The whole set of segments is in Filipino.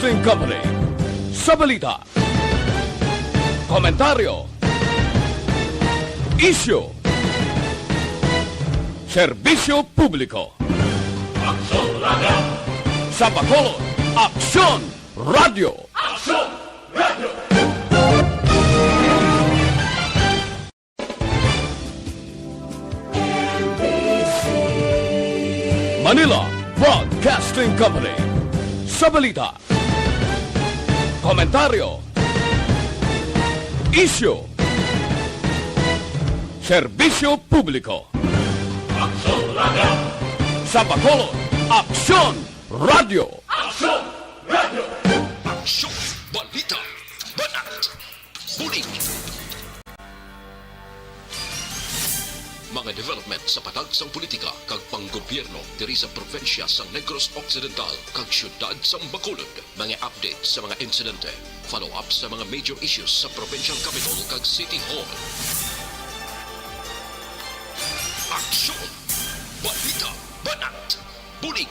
Broadcasting Company sa balita, komentaryo, isyu, serbisyo publiko. Aksyon Radio! Sa Bacolod, Aksyon Radio! Aksyon Radio! Manila Broadcasting Company sa balita, komentaryo, isyu, serbisyo publiko. Aksyon Radio! Sa Bacolod, Aksyon Radio! Aksyon Radio! Aksyon! Balita! Banat! Bulig! Mga development sa patag sang politika kag panggobyerno diri sa probinsya sang Negros Occidental kag syudad sang Bacolod. Mga update sa mga insidente, follow-up sa mga major issues sa provincial capital kag City Hall. Aksyon! Balita! Banat! Bulig!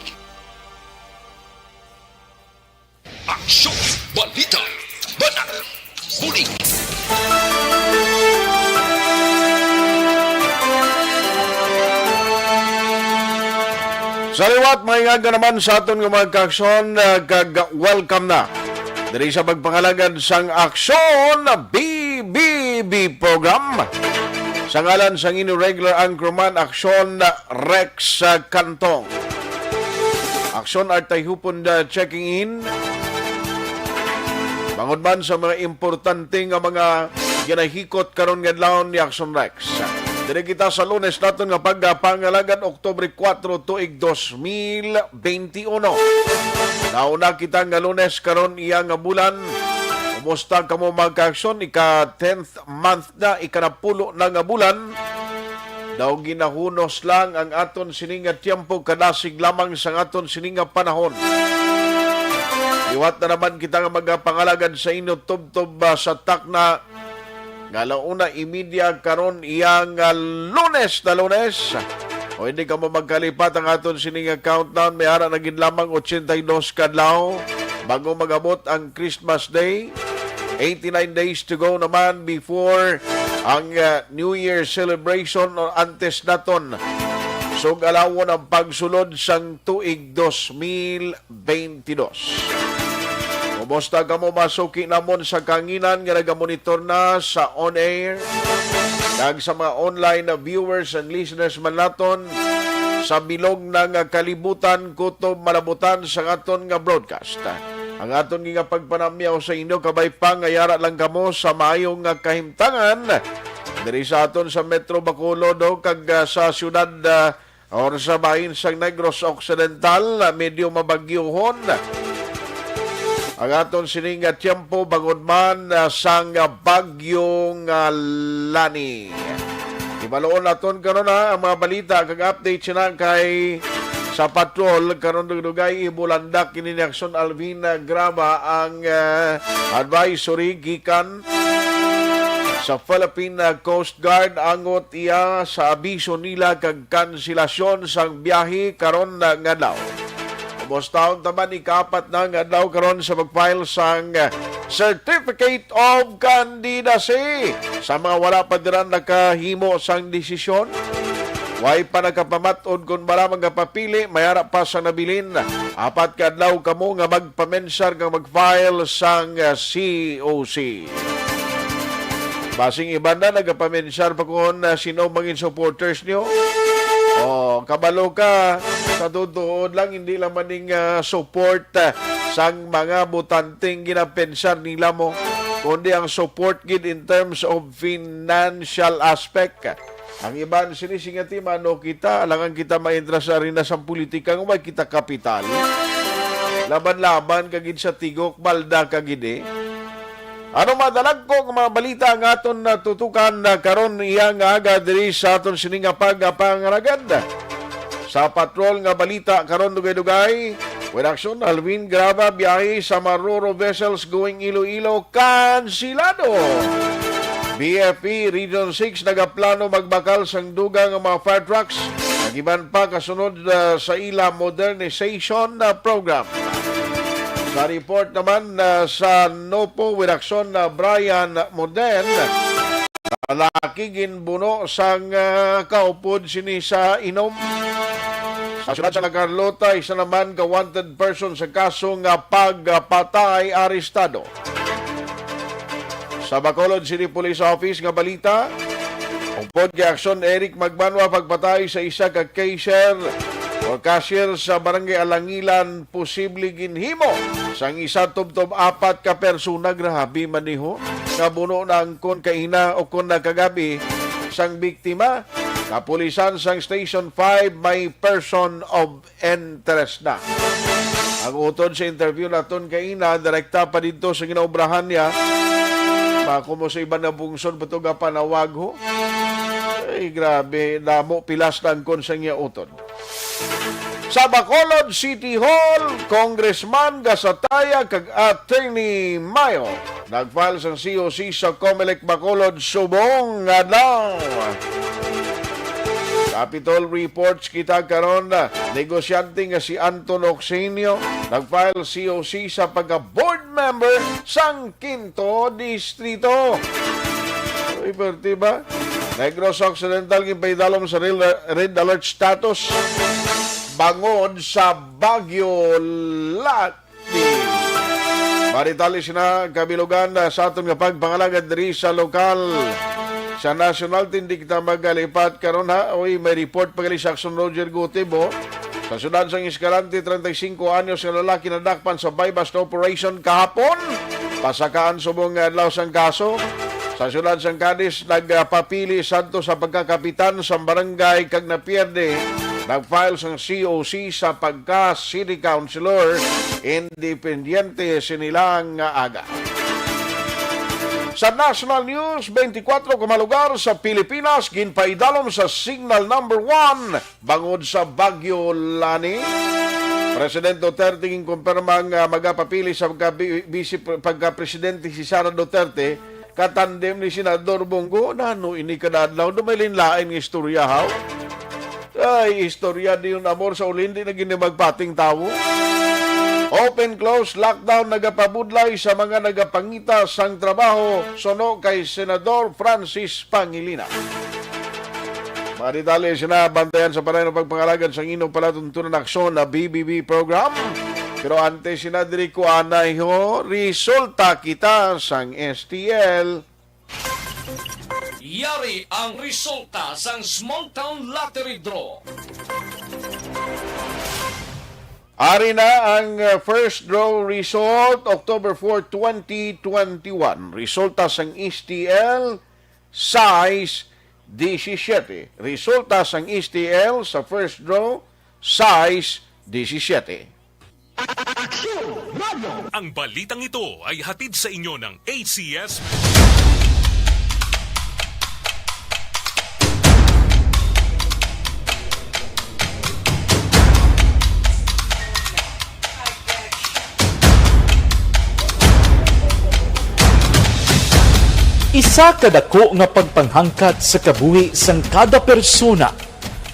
Aksyon! Balita! Banat! Bulig! Saliwat, maingag naman sa aton ng mga kaaksyon, welcome na. Dari sa pagpangalagan sang Aksyon BBB program. Sa ngalan sang ino regular anchorman, Aksyon Rex Cantong. Aksyon Artay Hupon checking in. Bangod man sa mga importante nga mga ginahikot karon nga adlawon ni Aksyon Rex. Dili kita sa Lunes naton nga pagpangalagan Oktubre 4 tuig 2021. Nauna kita nga Lunes karon iya nga bulan. Kumusta kamo mga kaaksyon? Ika 10th month na, ika-10 na nga bulan. Daw ginahunos lang ang aton sininga tiyempo kadasig lamang sa aton sininga panahon. Iwat na naman kita nga magpangalagan sa inyo tubtob sa takna nga launa imidya karon iyang Lunes na Lunes. O hindi ka mo magkalipat ang aton sining countdown. May ara naging lamang 82 kadlaw bago magabot ang Christmas Day. 89 days to go naman before ang New Year celebration o antes naton. So galawon ang pagsulod sang tuig 2022. Kumusta ka mo masuki namon sa kanginan nga nagamonitor na sa on-air kag sa mga online na viewers and listeners man naton sa bilog ng kalibutan kutob malabutan sa aton nga broadcast. Ang aton nga pagpanamyaw sa inyo kabay pangayara lang kamo sa maayong nga kahimtangan diri sa aton sa Metro Bacolod kag sa syudad or sa bahin sa Negros Occidental medyo mabagyohon. Ang aton sining tiyempo bangod man sang bagyong Lani. Ibaloon naton karon ang mga balita kag update sina kay sa patrol karon dugay ibulandak kini ni Aksyon Alvin Graba ang advisory gikan sa Philippine Coast Guard angot iya sa abiso nila kag kanselasyon sang biyahe karon nga daw. Kumustaon taman ikapat na nga daw karon sa mag-file sang Certificate of Candidacy sa mga wala pa diran nakahimo sang desisyon. Way pa nakapamatod kung bala magpapili, mayara pa sa nabilin. Apat ka daw kamo nga magpamensar nga mag-file sang COC. Basing iba na nagpamensar pa kung sino mangin supporters niyo. Kabalo ka sa tutuod lang hindi lang maning support sang mga butanteng ginapensar nila mo kundi ang support gid in terms of financial aspect. Ang iban sinisingati mano kita alangan kita maentra sa arena sa politika nga kita kapital. Laban-laban kagid sa tigok balda kagid Ano madalag ko mga balita ang aton tutukan na karon iya nga aga diri sa aton sininga pagpangaragad. Sa patrol nga balita karon dugay-dugay, with Aksyon Alvin Graba biyahe sa Maroro vessels going Iloilo kansilado. BFP Region 6 nagaplano magbakal sang dugang mga fire trucks. Nagiban pa kasunod sa ila modernization program. Sa report naman sa Nopo with action na Brian Moden, lalaki ginbuno sang kaupod sini sa inom. Sa syudad sa Carlota, isa naman ka-wanted person sa kasong pagpatay arestado. Sa Bacolod City Police Office nga balita, ungpod kay aksyon Eric Magbanwa pagpatay sa isa ka cashier o cashier sa Barangay Alangilan, posible ginhimo sang isa tubtob 4 ka persona. Grabe maniho, nabuno na ang kon kaina o kon nakagabi sang biktima. Kapulisan sang Station 5 may person of interest na. Ang utod sa interview naton kaina, direkta pa dito sa ginaubrahan niya. Kung mo sa iba na bungsod, bato nga panawag ho. Ay, grabe, damo pilas na ang konsang niya utod. Sa Bacolod City Hall, Congressman Gasataya kag Attorney Mayo nagfile sang COC sa Comelec Bacolod subong nga daw. Capitol reports kita karon na negosyante nga si Anton Oxenio nagfile COC sa pagka-board member sang Quinto Distrito. Ay, perti ba? Negros Occidental gipaidalom sa red alert status bangod sa Baguio Lati. Maritali na kabilugan sa aton nga pagpangalagad diri sa lokal. Sa national tindi kita magalipat karon ha. Oy, may report pagali sa Action Roger Gutibo. Sa syudad sang Escalante, 35 anyos nga lalaki na dakpan sa bypass operation kahapon. Pasakaan subong adlaw sang kaso. Sa syudad sang Cadiz, nagpapili sadto sa pagkakapitan sa barangay kag napierde. Nag-file sang COC sa pagka-city councilor independiente sinilang aga. Sa National News, 24 kumalugar sa Pilipinas ginpaidalom sa signal number 1 bangod sa Baguio Lani. President Duterte ginkumpirmang magapapili sa pagka-presidente si Sara Duterte katandem ni Senador Bongo. Nano ini kadadlaw dumaylin lain ng istorya haw. Ay, istorya di yung amor sa ulindi na ginimagpating tao. Open, close, lockdown nagapabudlay sa mga nagapangita sang trabaho sono kay Senador Francis Pangilinan. Maritali siya bantayan sa panay ng pagpangalagan sa inyong palatuntunan aksyon na BBB program. Pero ante sinadiri ko anay ho, resulta kita sang STL. Yari ang resulta sang Small Town Lottery Draw. Ari na ang first draw result, October 4, 2021. Resulta sang STL, size 17. Resulta sang STL sa first draw, size 17. Ang balitang ito ay hatid sa inyo ng ACS. Isa kadako nga pagpanghangkat sa kabuhi sang kada persona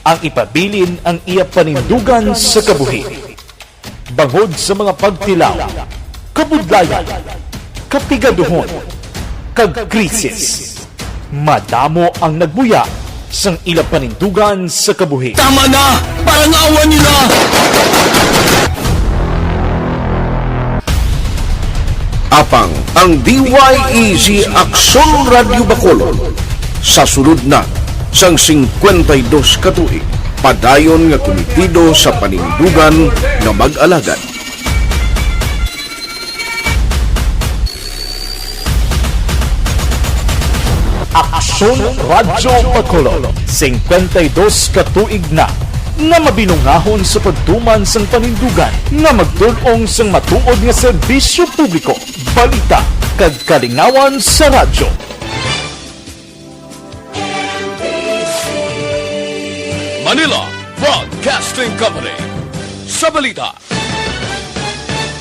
ang ipabilin ang iya panindugan sa kabuhi. Bangod sa mga pagtilaw, kabudlayan, kapigaduhon, kag krisis. Madamo ang nagbuya sang ila panindugan sa kabuhi. Tama na! Parang awan niyo na! Apang ang DYEZ Aksyon Radio Bacolod sa sulod na sang 52 katuig padayon nga komitido sa panindugan nga mag-alagad. Aksyon Radio Bacolod, 52 katuig na nga mabinungahon sa pagtuman sang panindugan nga magdulong sang matuod nga serbisyo publiko, balita kag kalingawan sa radyo. Manila Broadcasting Company. Sa balita,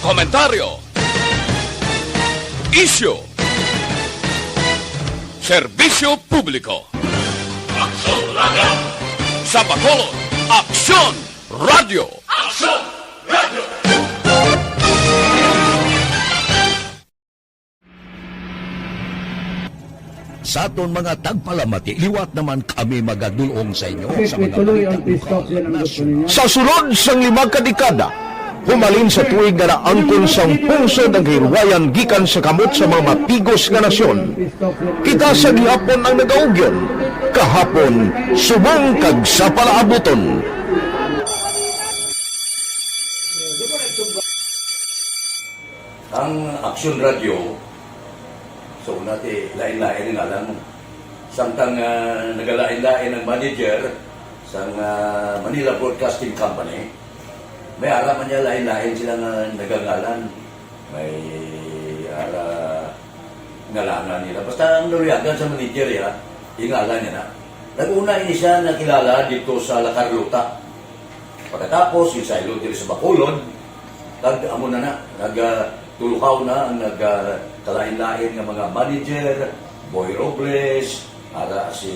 komentaryo, issue, serbisyo publiko. Aksyon Radio! Sa Bacolod, Aksyon Radio! Aksyon Radio! Sa aton mga tagpalamati, liwat naman kami magadulong sa inyo sa mga tuloy balitang ang peace talk yan ang gusto ninyo. Sa sulod sang 5 kadekada, humalin sa tuig nga naangkon sang pungsod ang hirwayan gikan sa kamot sa mga mapigos nga nasyon. Kita sa gihapon ang nagaugyon, kahapon subong kag sa palaabuton. Ang Aksyon Radio, so nati lain-lain nga lang. Samtang nagalain-lain ang manager sa Manila Broadcasting Company, may araman niya lain-lain sila nga nagangalan. May ngalanan nila. Basta ang naruyagan sa manager ya, ingalan niya na. Nag-una ini siya nakilala dito sa La Carlota. Pagkatapos, yung sa ilog dito sa Bacolod, amo na nagtulukaw na ang nagkalain-lain ng mga manager, Boy Robles, si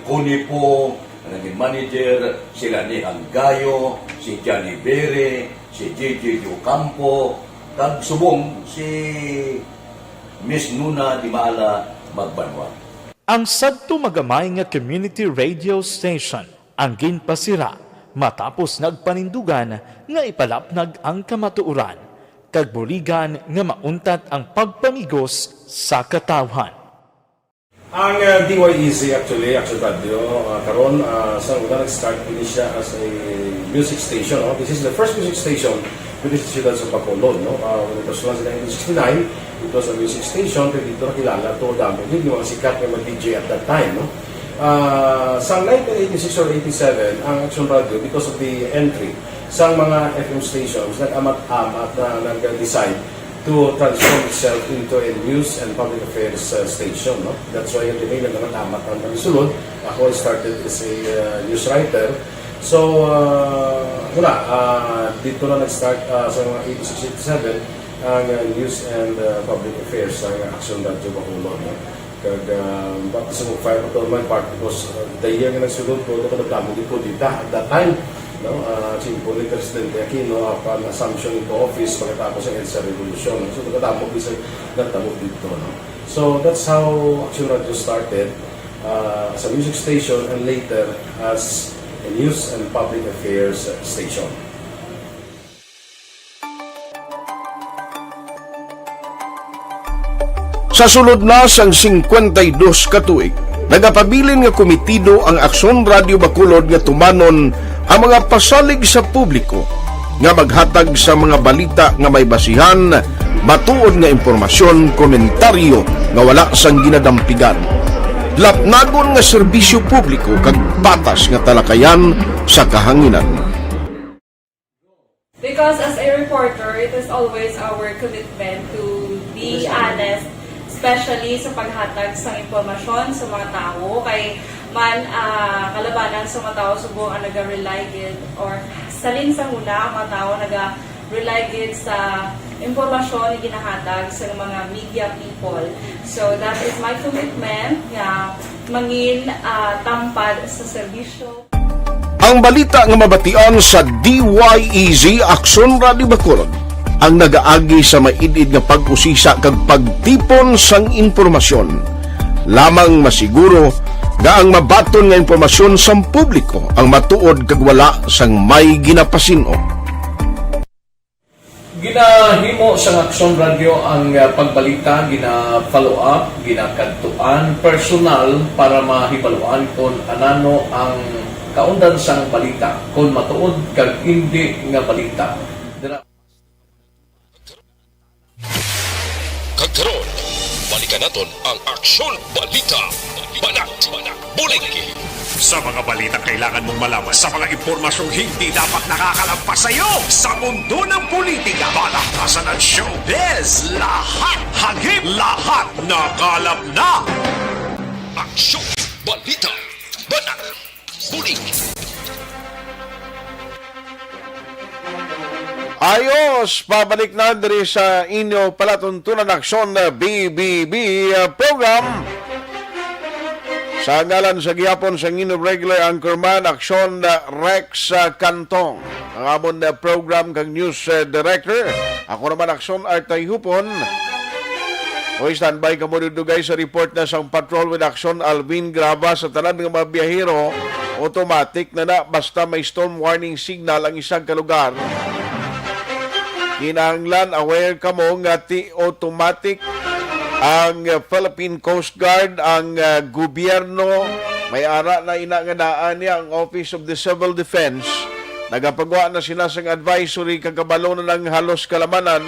Connie po, naging manager, sila ni Anggayo, si Johnny Bere, si J.J. Ocampo, kag subong si Miss Nuna Di Maala Magbanwa. Ang sadto magamay nga community radio station ang ginpasira matapos nagpanindugan nga ipalapnag ang kamatuoran kag buligan nga mauntat ang pagpamigos sa katawhan. Ang DYEZ actually, Action Radio, karon sa una nag-start ini siya as a music station. No? This is the first music station within the Ciudad sa Bacolod. No? When it was launched in 1969, it was a music station. Pero dito nakilala to dami. Yung mga sikat na mag-DJ at that time. No? Sa 1986 or 87, ang Action Radio, because of the entry sa mga FM stations, nag-amat-amat na nag-decide to transform itself into a news and public affairs station. No? That's why yung dinay na naman ang pagsulod. Ako started as a news writer. So, dito na nag-start sa mga 86-87 ang news and public affairs ng Action Radio Bacolod. No? Kag, bakit sa mag-fire ko my part because the year nga nagsulod ko, ito ko nagplano dito at that time. No, simpo ni Presidente Aquino upon assumption into office pagkatapos ng EDSA Revolution. So, nagtatapos isa nagtabot dito. No? So, that's how Action Radio started as a music station and later as a news and public affairs station. Sa sulod na sang 52 ka tuig, nagapabilin nga komitido ang Aksyon Radio Bacolod nga tumanon ang mga pasalig sa publiko nga maghatag sa mga balita nga may basihan, matuod nga impormasyon, komentaryo nga wala sang ginadampigan. Lapnagon nga serbisyo publiko kag patas nga talakayan sa kahanginan. Because as a reporter, it is always our commitment to be honest, especially sa paghatag sa impormasyon sa mga tao kay man kalabanan sa mga tao subong ang naga-rely gid or salin sa huna ang mga tao naga-rely gid sa impormasyon na ginahatag sa mga media people. So that is my commitment nga mangin tampad sa serbisyo. Ang balita nga mabatian sa DYEZ Aksyon Radio Bacolod ang nagaagi sa maidid nga pag-usisa kag pagtipon sang impormasyon. Lamang masiguro nga ang mabaton nga impormasyon sa publiko ang matuod kag wala sang may ginapasino. Ginahimo sa Aksyon Radio ang pagbalita, gina-follow up, ginakadtuan personal para mahibaluan kung anano ang kaundan sang balita, kung matuod kag hindi nga balita. Kagkaroon, balikan naton ang Aksyon Balita. Banat, bulig. Sa mga balita kailangan mong malaman, sa mga impormasyong hindi dapat nakakalampas sa iyo, sa mundo ng politika, balakasan at showbiz, lahat hagip, lahat nakalap na. Aksyon Balita. Banat, bulig. Ayos, pabalik na diri sa inyo palatuntunan aksyon na BBB program. Sa ngalan sa gihapon sa inyong regular anchorman, aksyon na Rex Cantong. Ang amon na program kang news director. Ako naman aksyon Artay Hupon. Hoy, standby ka mo dugay sa report na sang Patrol with Action Alvin Graba sa tanan ng mga biyahero. Automatic na basta may storm warning signal ang isang kalugar. Kinahanglan aware ka mo nga automatic ang Philippine Coast Guard, ang gobyerno, may ara na inanganaan niya ang Office of the Civil Defense. Nagapagawa na sila sang advisory kagabalo na ng halos kalamanan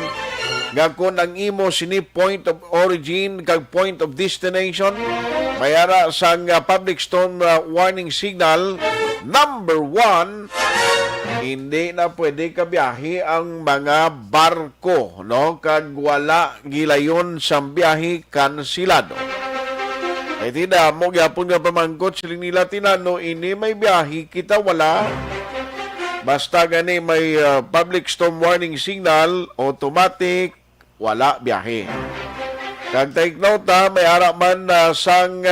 nga kung ang imo sini point of origin kag point of destination mayara sang public storm warning signal number 1, hindi na pwede ka biyahe ang mga barko, no, kag wala gilayon sa biyahe kansilado. Ay tina mo gyapon nga pamangkot siling nila tinano ini may biyahe kita wala. Basta gani may public storm warning signal, automatic, wala biyahe. Kag take note may haraman sang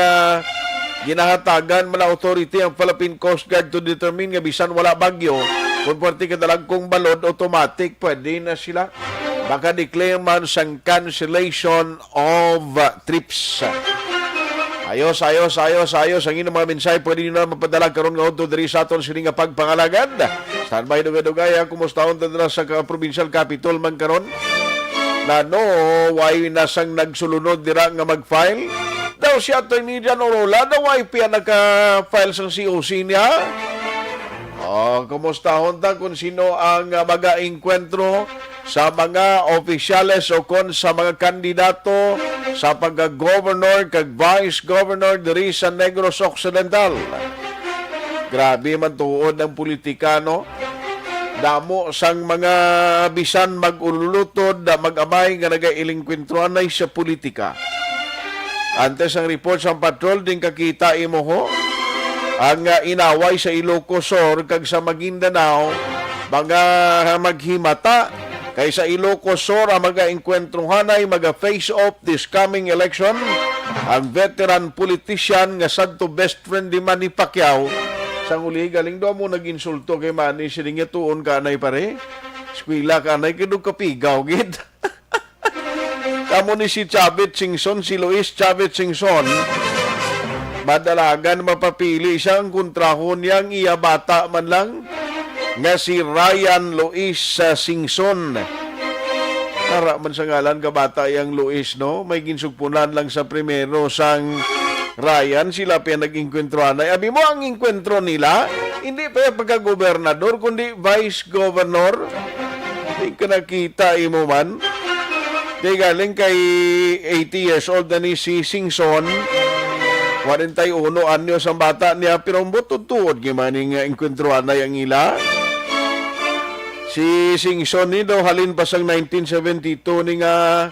ginahatagan man authority ang Philippine Coast Guard to determine nga bisan wala bagyo, kung pwede ka dalagkong balod, automatic, pwede na sila. Baka declare man sang cancellation of trips. Ayos. Ang inyong mga mensahe, pwede nyo na mapadala karon nga unto diri sa aton sini nga pagpangalagad. Standby dugay-dugay, kumustahon na sa provincial capital man karon. Na why nasang nagsulunod dira nga mag-file? Daw si Atty. Jan Orola, daw why piya naka-file sang COC niya? Kumustahon ta kung sino ang mag-aengkwentro sa mga opisyales o kon sa mga kandidato sa pagka-governor kag vice-governor diri sa Negros Occidental. Grabe man tuod ang politikano. Damo sang mga bisan mag-ululutod, mag-amay nga nag-ailingkwentruan ay sa politika. Antes ang report sa patrol din kakita imo ho ang inaway sa Ilocos Sur kag sa Maguindanao mga maghimata kay sa Ilocos Sur ang mag-aengkwentruhan ay mag-face off this coming election ang veteran politician nga sadto best friend ni Manny Pacquiao. Sang uli galing do mo nag-insulto kay Manny sining tuon ka anay pare eskwela ka anay kidug kapigaw gid. Kamo ni si Chavez Singson, si Luis Chavez Singson, madalagan mapapili siyang kontrahon niyang iya bata man lang nga si Ryan Luis Singson. Tara man sa ngalan ka bata yang Luis, no? May ginsugpunan lang sa primero sang Ryan, sila pa nag-inkwentruhan. Ay, abi mo ang inkwentro nila, hindi pa yung pagka-gobernador, kundi vice-governor. Hindi ka nakita imo man. Kaya galing kay 80 years old na ni si Singson, 41 anyos ang bata niya, pero tutuod gimaning inkwentruhan na yung ila. Si Singson ni daw halin pa sang 1972 ni nga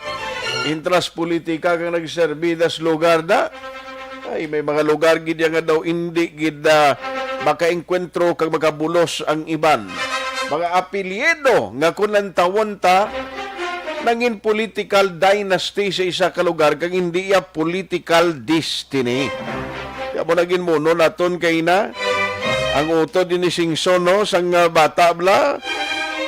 intras politika kang nagserbi das lugar da. Ay, may mga lugar gid nga daw hindi gid makaengkwentro kag makabulos ang iban. Mga apelyido nga kunan tawon ta nangin political dynasty sa isa ka lugar kag hindi ya political destiny. Kaya mo naging muno naton kay na ang utod ni Singson no sang bata bla.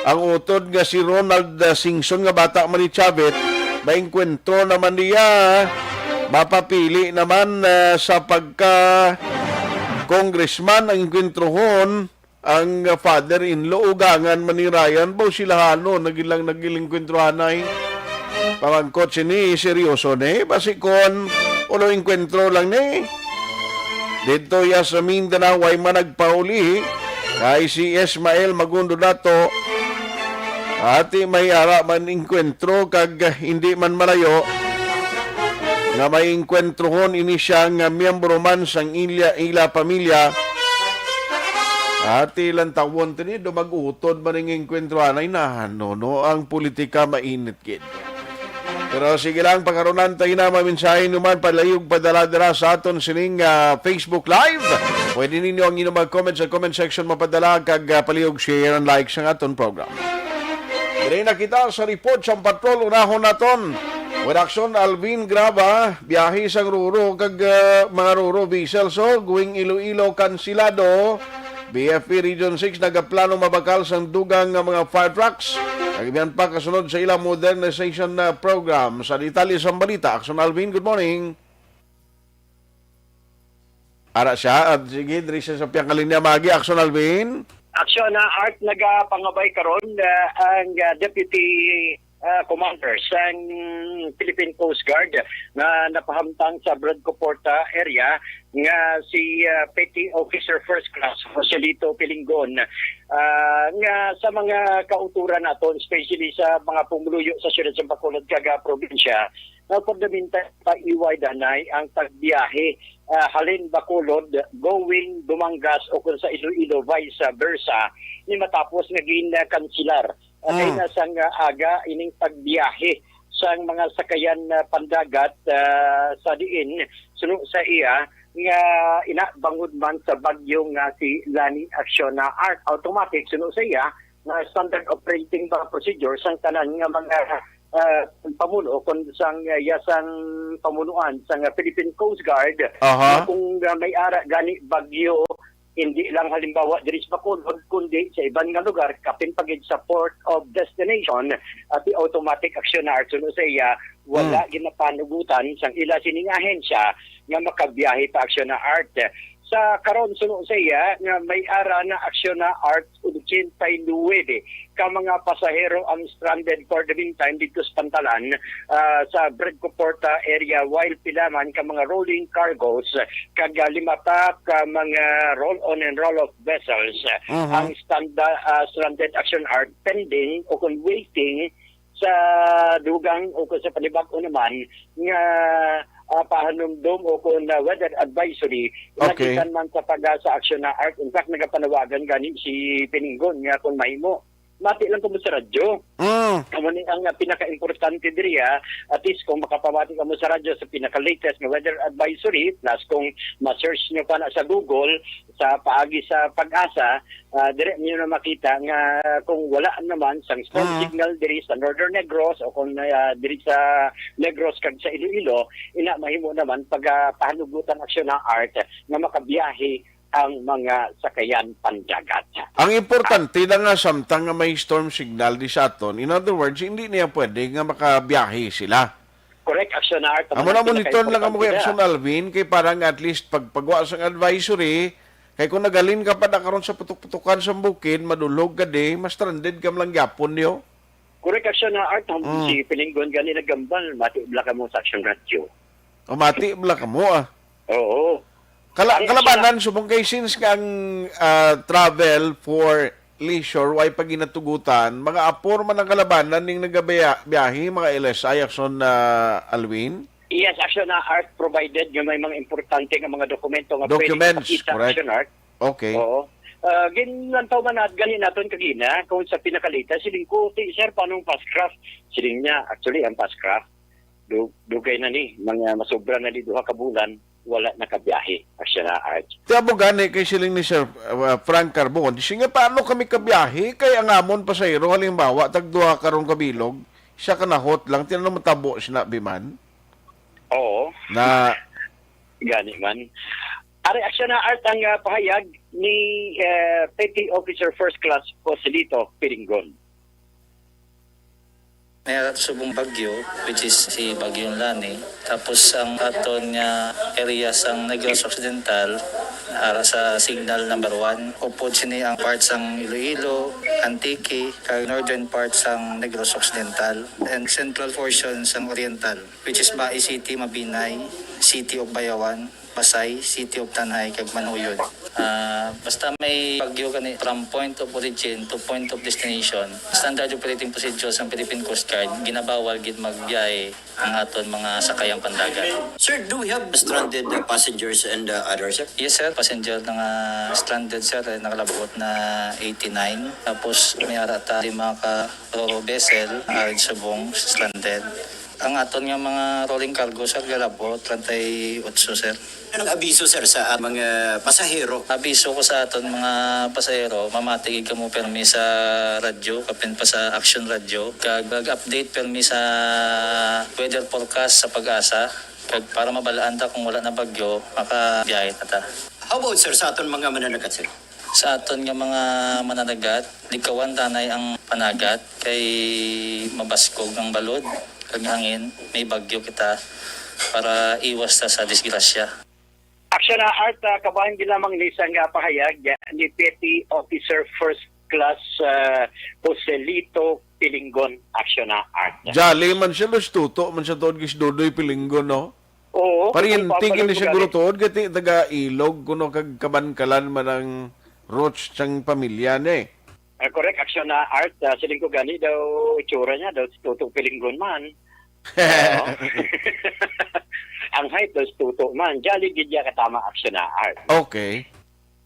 Ang utod nga si Ronald Singson nga bata man ni Chavez, maengkwentro naman niya mapapili naman sa pagka congressman ang engkwentrohon ang father-in-law ugangan man ni Ryan bo sila nagiling kwentrohanay pamangkot sini seryoso ne basi kon ulo enkwentro lang ne dito ya sa Mindanao ay managpauli kay si Ismael Magundo dato ati may ara man enkwentro kag hindi man malayo nga may enkwentrohon ini siya nga miyembro man sang ila pamilya. Ati ilang tawon tini, dumag-utod maning enkwentrohan ay no, ang politika mainit kid. Pero sige lang, pagkaronan tayo na maminsahin naman palayog padala-dala sa aton sining Facebook Live. Pwede ninyo ang inyong mag-comment sa comment section mapadala kag palayog share and like sa aton program. Dili na kita sa report sa patrol, unahon naton. With action, Alvin Graba, biyahe sang Ruro kag mga Ruro vessels going Iloilo kansilado. BFP Region 6 nagaplano mabakal sang dugang nga mga fire trucks Kagibiyan pa kasunod sa ilang modernization na program sa detalye sa balita. Action Alvin, good morning. Ara siya at sige, diri siya sa piyang kalinya magi. Action Alvin. Aksyon na Art nagapangabay karon ang Deputy Commander sa Philippine Coast Guard na napahamtang sa Bradco Porta area nga si Petty Officer First Class Joselito Pilingon nga sa mga kauturan naton, especially sa mga pumuluyo sa siyudad sa Bacolod kaga probinsya, na fundamental pa-iway danay ang pagbiyahe halin Bacolod going Dumangas o kung sa Iloilo vice versa ni matapos naging kansilar. Kaya na sang aga ining pagbiyahe sa mga sakayan pandagat sa diin suno sa iya nga inabangod man sa bagyo nga si Lani Acciona Art automatic suno sa iya na standard operating procedure sang tanan nga mga pamuno kung sang yasang pamunuan sang Philippine Coast Guard kung may ara gani bagyo hindi lang halimbawa diri sa Bacolod kundi sa ibang nga lugar kapin pagid sa port of destination at the automatic action na suno sa iya wala ginapanugutan sang ila sining ahensya nga makabiyahe pa action na art sa karon suno sa iya nga may ara na action na art 89 ka mga pasahero ang stranded for the meantime dito sa Pantalan sa Bradco Porta area while pilaman ka mga rolling cargos kag lima pa ka mga roll-on and roll-off vessels ang stranded action art pending o kung waiting sa dugang o kung sa panibag-o naman nga pahanumdum o kung weather advisory nakitan man sa pag-asa action na art. In fact, nagapanawagan gani si Pilingon nga kung mahimo mati lang ko mo sa radyo. Amo ni ang pinaka-importante diri at least kung makapamati ka mo sa radyo sa pinaka-latest na weather advisory plus kung ma-search nyo pa na sa Google sa paagi sa pag-asa dire niyo na makita nga kung wala naman sang storm signal diri sa Northern Negros o kung diri sa Negros kag sa Iloilo ina mahimo naman pag pahanugutan aksyon ng art na makabiyahe ang mga sakayan pandagat. Ang importante na nga samtang nga may storm signal di sa aton, in other words, hindi niya pwede nga makabiyahe sila. Correct, action na art. Amo na monitor lang ang mga action Alvin, kay parang at least pagpagwa sa advisory, kay kung nagalin ka pa na karon sa putuk-putukan sa bukid, madulog ka di, mas stranded ka lang yapon niyo. Correct, action na art. Si Pilingon gani nagambal, mati bla ka mo sa action radio. O mati bla ka mo Oo. Kalabanan, subong kay since nga ang travel for leisure, way pag inatugutan, mga apor man ang kalabanan ning nagabiyahe, mga LSI, action Alvin? Yes, action na art provided yung may mga importante nga mga dokumento nga documents, correct. Action art. Okay. Oo. Ginlantaw man at ganin natin kagina kung sa pinakalita, siling ko, sir, paano pascraft? Siling niya, actually, ang pascraft, dugay na ni, mga masobra na ni, duha ka bulan, wala nakabiyahe action na art. Tiya mo gani kay siling ni Sir Frank Carbon. Sige, paano kami kabiyahe? Kay ang amon pasayro, halimbawa, tagduha karong kabilog, siya kanahot lang, tinanong matabo siya biman. Oo. Na gani man. Ari action na art ang pahayag ni Petty Officer First Class Joselito Pilingon. May subong bagyo, which is si Bagyong Lani. Tapos ang aton nga area sang Negros Occidental, ara sa signal number 1. Upod sini ang part sang Iloilo, Antique, kag northern part sang Negros Occidental, and central portion sang Oriental, which is Bai City, Mabinay, City of Bayawan, Pasay, City of Tanay, kag Manuyod. Basta may bagyo kani from point of origin to point of destination, standard operating procedures ng Philippine Coast Guard, ginabawal gid magbiyahe ang aton mga sakayang pandagat. Sir, do we have stranded passengers and others, sir? Yes, sir. Passenger na stranded, sir, nakalabot na 89. Tapos may arata 5 ka vessel arid subong stranded. Ang aton nga mga rolling cargo, sir, galabot 38, sir. Anong abiso, sir, sa mga pasahero? Abiso ko sa aton mga pasahero, mamatigig ka mo permi sa radyo, kapin pa sa action radyo, kag update permi sa weather forecast sa pag-asa, kag para mabalaan ta kung wala na bagyo, makabiyahe na ta. How about, sir, sa aton mga mananagat, sir? Sa aton nga mga mananagat, likawan tanay ang panagat kay mabaskog ang balod kag hangin, may bagyo kita para iwas ta sa disgrasya. Action na art, kabahan din lamang ni isang pahayag ni Petty Officer First Class Joselito Pilinggon. Action na art. Jali man siya, los tuto man siya tood kis Dodoy Pilinggon, no? Oo. Parientigin ni siguro tood, gati taga ilog, kuno kag kabankalan man ang roach siyang pamilya ni. Correct, action na art. Siling ko gani daw itsura niya, daw tutong Pilinggon man. Ang height daw tuto man. Jali gidya katama action na art. Okay.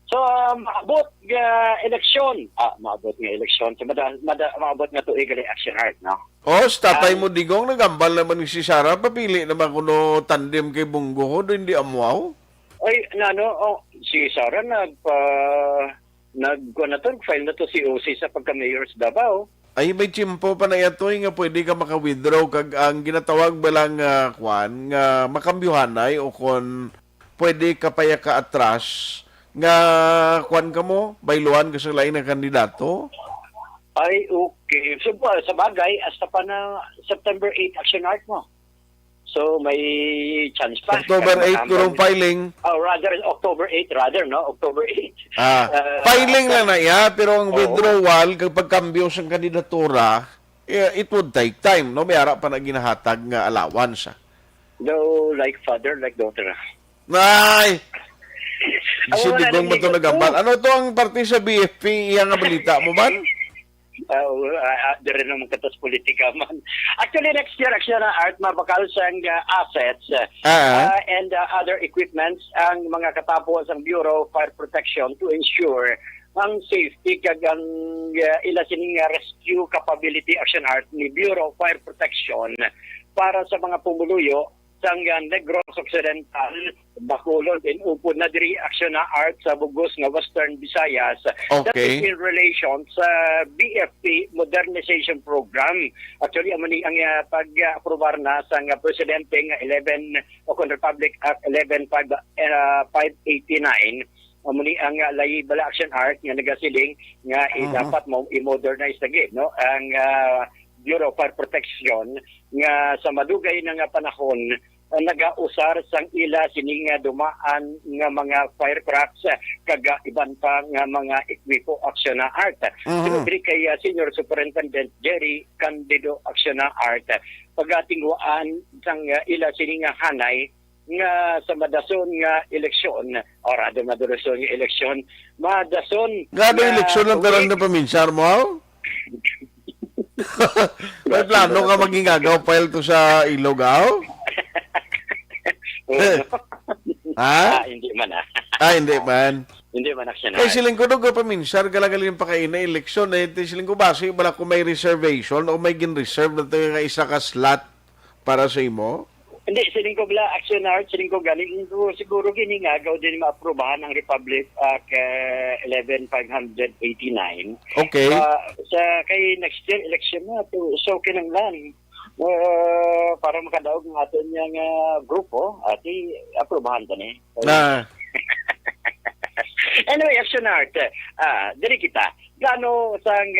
So, maabot nga eleksyon. Maabot nga eleksyon. So, maabot nga tuig gali action art, no? Tatay mo digong, nagambal naman si Sarah, papili naman kuno tandem kay Bunggo, do hindi amwaw? Ay, si Sarah file na to si OC sa pagka-mayor sa Davao. Ay, may chimpo pa na ito'y nga pwede ka maka-withdraw kag ang ginatawag ba lang kwan, nga makambyuhanay o kung pwede ka pa ka atras nga kwan ka mo, bayluhan ka sa lain ng kandidato? Ay, okay. So, sa bagay, hasta pa na September 8 action art mo. So, may chance pa. October 8 kurong filing. Rather, October 8, no? October 8. Filing lang na iya, pero ang withdrawal, kapag kambyo sa kandidatura, it would take time, no? May harap pa na ginahatag nga allowance. No, like father, like daughter. Nay! Isi digong mo ito nagambal. Ano to ang parte sa BFP? Iyang nga balita mo man? Di rin naman katas politika man. Actually, next year, na art, mabakal sang assets and other equipments ang mga katapos ang Bureau of Fire Protection to ensure ang safety kag ang ila sining rescue capability action art ni Bureau of Fire Protection para sa mga pumuluyo sang Negros Occidental, Bacolod, and upod na diri action na art sa Bugos nga Western Visayas. That is in relation sa BFP Modernization Program. Actually, ang pag-aprobar na sa Presidente nga 11 o Republic Act 11.589 muni ang layi bala action art nga nagasiling nga dapat mo i-modernize lagi, no? Ang Bureau of Fire Protection nga sa madugay na nga panahon nagausar sang ila sining dumaan nga mga fire trucks kag iban pa nga mga ekwipo action na art. Sinubri kay Senior Superintendent Jerry Candido action na art pagatingwaan sang ila sining hanay nga sa madason nga eleksyon or madason nga eleksyon gado eleksyon lang tarang na paminsar mo? May plano ka maging agaw file to sa Ilogaw? Hindi man hindi man. Hindi man action. Kaya siling ko doon paminsar, galagaling pa kayo na eleksyon. Siling ko base, bala kung may reservation o may gin-reserve na ito yung isa ka slot para sa imo? Hindi, siling ko bala action art, siling ko galing siguro giningagaw din maaprubahan ng Republic Act 11.589. Okay. Sa kay next year election na to, so kinanglan para makadaog ng aton niyang grupo at aprubahan ta ni. Anyway, action art, diri kita gano sang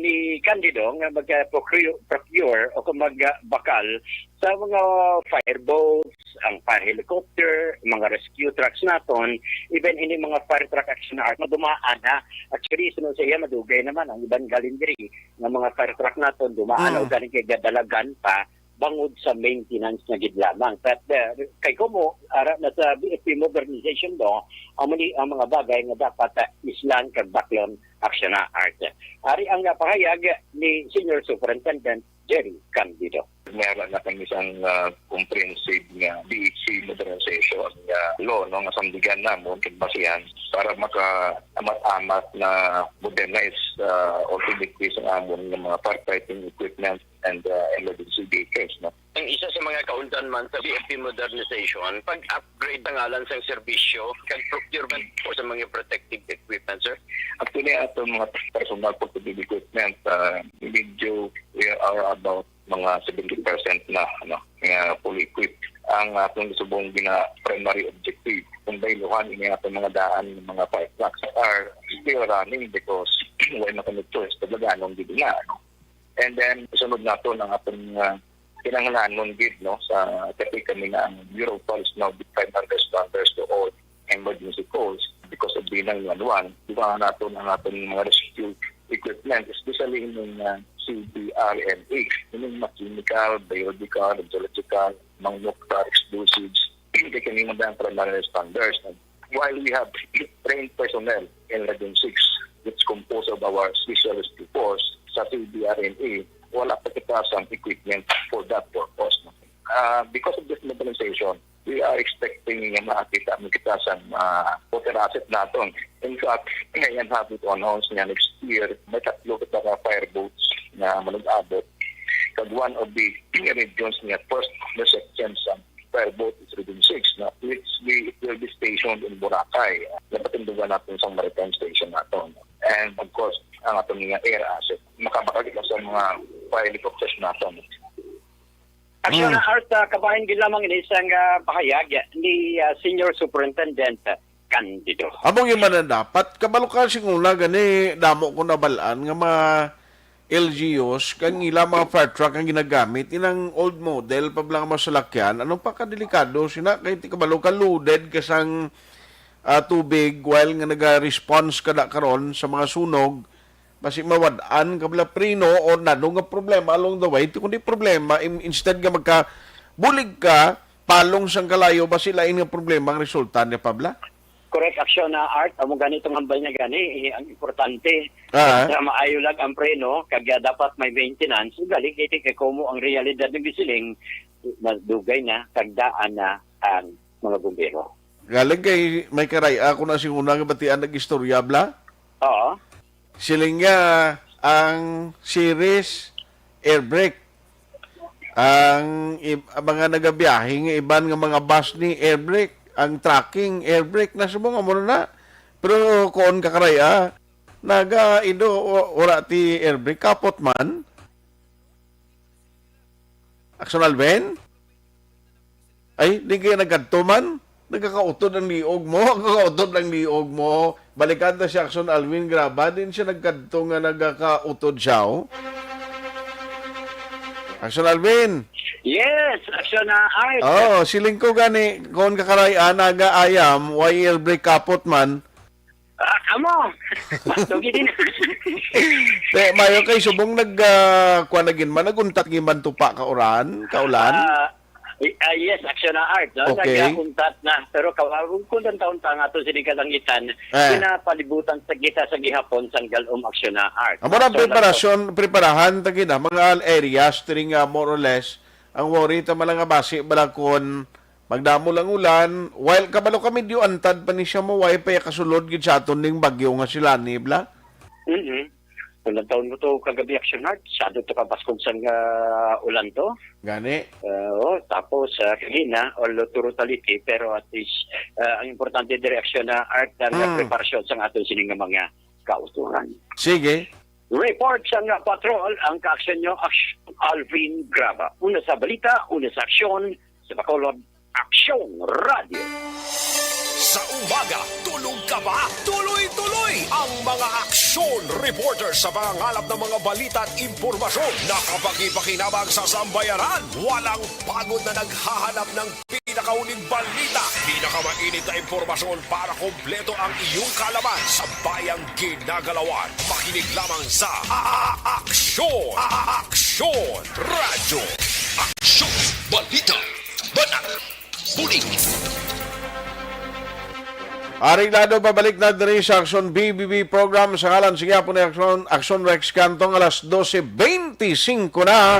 ni Candido nga mag-procure o magbakal sa mga fireboats, ang fire helicopter, mga rescue trucks naton, even ini mga fire truck action art madumaan ha. Actually, sunod sa iya madugay naman ang iban galing diri nga mga fire truck naton dumaan o galing kay gadalagan pa bangod sa maintenance na gid lamang. But kay komo ara na sa BFP modernization do ang mga bagay nga dapat islan kag baklon action na art. Ari ang pahayag ni Senior Superintendent Jerry Candido. Meron na kami isang comprehensive nga BHC modernization law no, nga samdigan na mo basihan para maka-amat-amat na modernize ultimately sa amon ng mga firefighting equipment and emergency vehicles. No? Ang isa sa mga kaundan man sa BFP modernization, pag-upgrade ng alan sa serbisyo kag procurement po sa mga protective equipment, sir? Actually, ato mga personal protective equipment, we are about mga 70% na fully equipped. Ang atong subong primary objective kung dailuhan ini ato mga daan ng mga fire trucks are still running because why na kami choice talaga nung gid na, no? And then sunod nato ng atong kinahanglan nun gid, no, sa kasi kami na ang Bureau of Police now depend on responders to all emergency calls because of the 911. Diba nato ng atong mga rescue equipment, especially in CBRNA, yung mechanical, biological, radiological, mga nuclear explosives, hindi kami magandang primary responders. While we have trained personnel in Region 6, which composed of our special rescue force, sa CBRNA, wala pa kita some equipment for that purpose. Because of this mobilization, we are expecting makakita kita sa water asset natin. In fact, ngayon habit on house niya next year, may tatlo kita ka fireboats na manag-abot. Kag one of the regions niya, first na section sa fireboat is Region 6, na which will be stationed in Boracay. Napatindugan natin sa maritime station natin. And of course, ang atong mga air asset, makabakagit sa mga fire helicopters natin. Aksyon na Art, kabahin gid lamang ini isang pahayag ni Senior Superintendent Candido. Among yung man dapat, kabalo ka singula gani, damo ko nabalaan nga mga LGUs, kang ila mga fire truck ang ginagamit, inang old model, pablang masalakyan, anong pa kadelikado sina, kahit kabalo ka loaded kasang tubig while nga nag-response kada karon sa mga sunog, basi mawadaan kabla prino o nano nga problema along the way, kundi problema instead nga magka-bulig ka palong sang kalayo basi lain nga problema ang resulta niya pabla. Correct, aksyon na Art, amo ganitong hambal niya gani, ang importante na maayo lang ang preno, kagya dapat may maintenance, galing iti kay kumo ang realidad ng bisiling, madugay na, kagdaan na ang mga bumbero. Galing kay may karay, ako na si unang batian nag-istorya bla? Oo. Siling nga ang series air brake. Ang mga nagabiyahing iban nga mga bus ni air brake, ang tracking air brake na sa mga muna na. Pero kung kakaraya, naga ido ora ti air brake kapot man. Aksonal ben? Ay, di kayo nagkadto man? Nagkakautod ang liog mo, nagkakautod ang liog mo. Balikan na si Akson Alvin Graba, din siya nagkadto nga nagkakautod siya. Akson Alvin? Yes, aksyon na Art. Oh, siling ko gani, kung kakarayaan, nag-aayam, why air brake kapot man. Amo! Matugi din. Mayo kay subong nagkuanagin man, naguntat giman tupa kaulan? Yes, aksyon na Art. No? Okay. Nagkakuntat na. Pero kung taon-taon nga ito sinikalangitan, pinapalibutan sa kita sa gihapon sa galom aksyon na Art. Amo na preparahan tagi na mga areas tring more or less ang worry ta malanga basi balakon magdamo lang ulan while kabalo kami di antad pa ni siya mo way pa kasulod gid sa aton ning bagyo nga sila ni bla. Ulan taon mo to kagabi action Art, sado to kabaskog sang ulan to. Gani. Tapos kanina although to totality pero at least ang importante direksyon na Art ang preparasyon sa aton sining mga kauturan. Sige. Report sa patrol ang kaaksyon nyo, Alvin Graba. Una sa balita, una sa aksyon, sa Bacolod Aksyon Radio. Sa umaga, tulog ka ba? Tuloy-tuloy ang mga aksyon reporter sa mga ngalap ng mga balita at impormasyon na kapag-ipakinabang sa sambayaran. Walang pagod na naghahanap ng pinakauling balita. Pinakamainit na impormasyon para kompleto ang iyong kalaman sa bayang ginagalawan. Makinig lamang sa Aksyon! Aksyon Radio! Aksyon! Balita! Banat! Puling! Aring lado, babalik na din sa Aksyon BBB program sa ngalan sige po ni Aksyon Rex Cantong alas 12:25 na.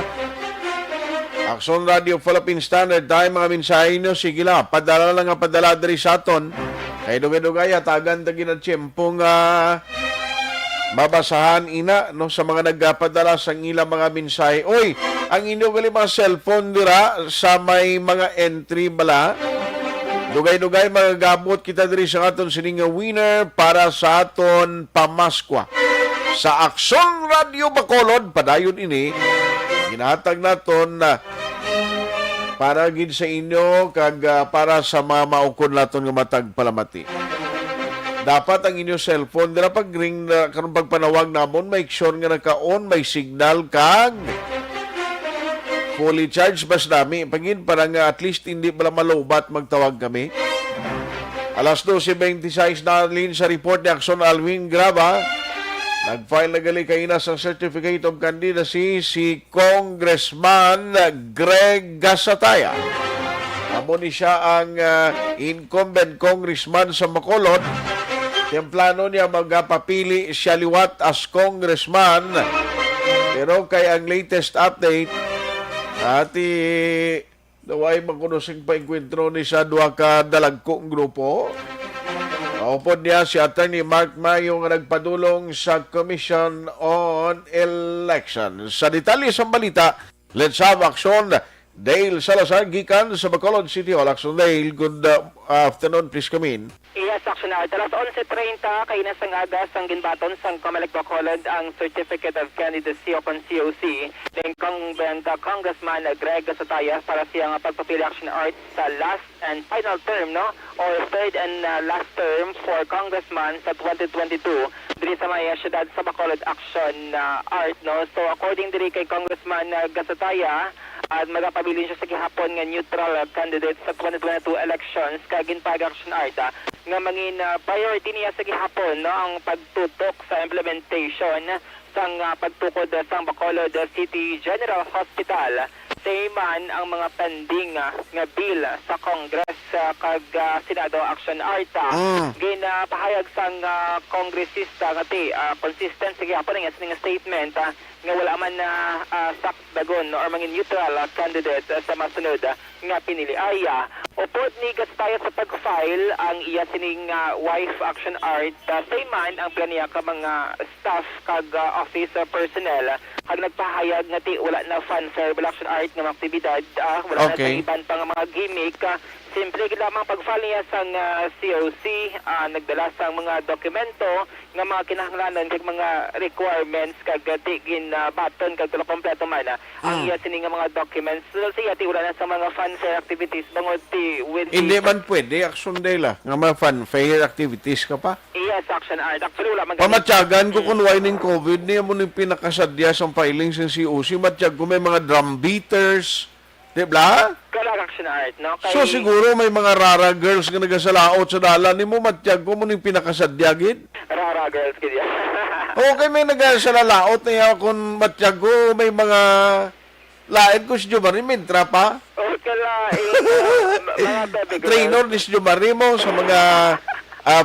Aksyon Radio Philippine Standard Time, mga mensahe nyo, sige lang, padala lang ang padala din sa aton. Kaya dugay-dugay, tagan tagin at tiyempong babasahan ina no, sa mga nagpadala sa ilang mga mensahe. Oy, ang inyo gali mga cellphone dira sa may mga entry bala. Dugay-dugay magagabot kita diri sa aton sining winner para sa aton pamaskwa. Sa Aksyon Radio Bacolod, padayon ini, ginahatag naton na para gid sa inyo kag para sa mga maukon naton nga matag palamati. Dapat ang inyong cellphone dira pag ring na karon pagpanawag namon make sure nga naka-on may signal kag fully charged bas nami pagin para nga at least hindi pala malubat magtawag kami. Alas 12:26 na lin sa report ni Akson Alvin Graba. Nag-file na gali kaina sa Certificate of Candidacy si Congressman Greg Gasataya. Amo ni siya ang incumbent congressman sa Bacolod. Yung plano niya magpapili siya liwat as congressman. Pero kay ang latest update, naway magkunusing pa-enkwentro ni sa duha ka dalagkong grupo. Maupod niya si Attorney Mark Mayo nga nagpadulong sa Commission on Elections. Sa detalye sa balita, let's have action. Dale Salazar, gikan sa Bacolod City Hall. Action Dale, good afternoon. Please come in. Yes, Action Art. Alas 11:30 kay nasang agas ang ginbaton sang Comelec Bacolod ang Certificate of Candidacy o COC ng Congressman Greg Gasataya para siya nga pagpapili Action Art sa last and final term, no? Or third and last term for Congressman sa 2022 diri sa may siyudad sa Bacolod Action Art, no? So according diri kay Congressman Gasataya, at magapabilin siya sa gihapon nga neutral candidate sa 2022 elections kagin pag-Action Art nga mangin priority niya sa gihapon, no, ang pagtutok sa implementation sang pagtukod sa Bacolod City General Hospital. Say man ang mga pending nga bill sa Congress kag Senado Action Art. Ginapahayag sang kongresista nga consistent sa gihapon nga statement nga wala man na sakdagon or mangin neutral candidate sa masunod nga pinili ay upod ni Gasataya sa pag-file ang iya sining wife Action Art say man ang planiya ka mga staff kag office personnel kag nagpahayag nga wala na fanfare Action Art nga mga aktibidad wala na sa iban pang mga gimmick simple lamang pag-file niya sang COC nagdala sang mga dokumento nga mga kinahanglanon kag mga requirements kag tigin button kag tulo kompleto man ang iya sining mga documents so siya wala na sa mga fanfare activities bangod with hindi man pwede Action Dela nga mga fanfare activities ka pa. Yes, Action Art. Actually, wala man. Pamatyagan ko kung ning COVID niya mo nung pinakasadya sa filing sa COC. Matyag ko may mga drum beaters. Diba? Kala Action Art, no? So siguro may mga rara girls nga nagasalaot sa dalan ni mo matyag ko mo nung pinakasadya gid. Rara girls gid. Okay, may nagasalaot niya kung matyag ko may mga lain ko si Jumari Mintra pa. Trainer ni si Jumari mo sa mga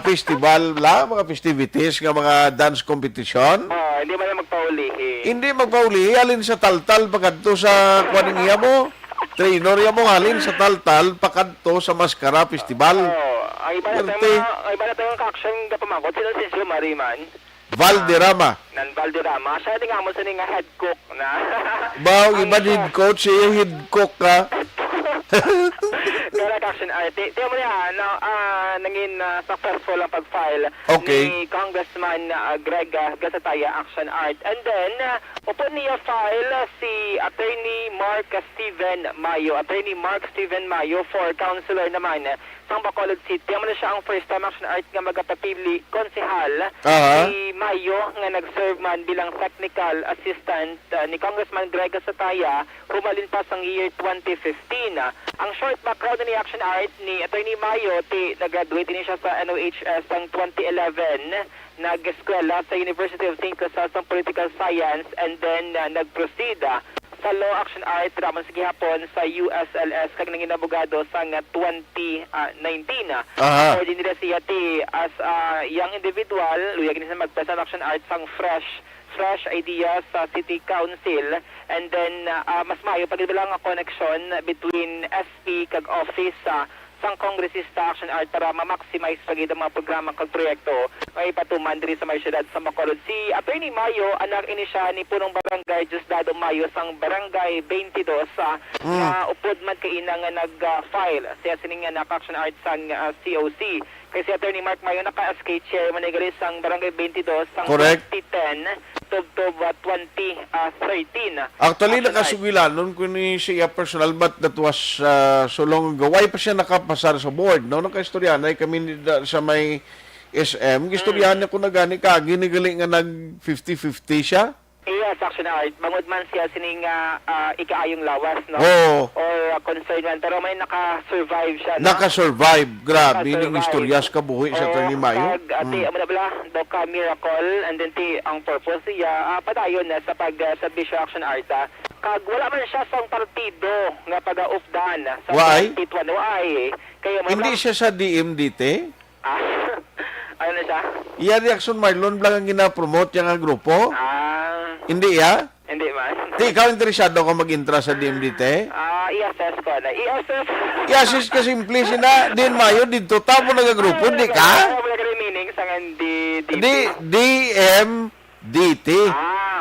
festival, mga festivities, mga dance competition. Hindi man magpaulihi. Hindi magpaulihi. Alin sa taltal pagkadto sa kwaning iya mo. Trainer iya mo alin sa taltal pagkadto sa Mascara Festival. Ang iba na tayong ka-action na pamangkot. Sino si Jumari man? Valderrama. Valderrama. Siya din nga mo sa nga head cook na. Iba head coach, siya head cook ka. Correct Action Art. Tiyo mo niya, nangin successful ang pag-file ni Congressman Greg Gasataya Action Art. And then, upon niya file si Attorney Mark Steven Mayo. Attorney Mark Steven Mayo for Councilor naman sa Bacolod City. Tiyo mo na siya ang first time Action Art nga magpapili konsehal si Mayo nga nag-serve man bilang technical assistant ni Congressman Greg Gasataya humalin pa sa year 2015. Ang short background ni Action Art ni Attorney Mayo, nag-graduate din siya sa NOHS ang 2011, nag-eskwela sa University of St. Cosas ng Political Science and then nag-proceed sa Law Action Art raman sa gihapon sa USLS kag nangin abogado sa 2019. According nila siya as a young individual, luyag ni sa magpresent Action Art sang fresh ideas sa City Council and then mas maayo pagdala nga connection between SP kag office sang kongresista Action Art para ma-maximize pagid ang mga programa kag proyekto ay patuman diri sa may siyudad sa Bacolod. Si Attorney Mayo anak ini siya ni punong barangay Diosdado Mayo sang barangay 22 na upod man kay ina nga nag-file siya sining nga Action Art sang COC. Kay si Attorney Mark Mayo naka-SK chair man gali sang barangay 22 sang 2010 Tubtob 2013. Actually, nakasugilan nun ko ni siya personal, but that was so long ago. Why pa siya nakapasar sa board? No? Nakaistoryanay kami sa may SM. Istoryanay ko na gani ka, ginigali nga nag 50-50 siya. Yes, Action Art. Bangod man siya sining ikaayong lawas, no? Oo. Or concern man. Pero may naka-survive siya, no? Naka-survive. Grabe, Naka-survive. yung istoryas kabuhi sa Atty. Mayo. Ati, amo na bala, doka miracle, and then ang purpose siya, padayon na sa pag-submission Action Art, kag wala man siya sa partido nga pag-ufdan sa Why? 2021. Why? Kaya Hindi siya sa DMDT? Ano na siya? Iya reaction Marlon lang ang gina-promote yung grupo? Hindi ya? Hindi man. Di, ikaw interesado ka mag-intra sa DMDT? I-assess ko na. I-assess. I-assess ka simple sina, din Mayo, dito tapo nag-grupo, di ka? Wala ka meaning sa DMDT.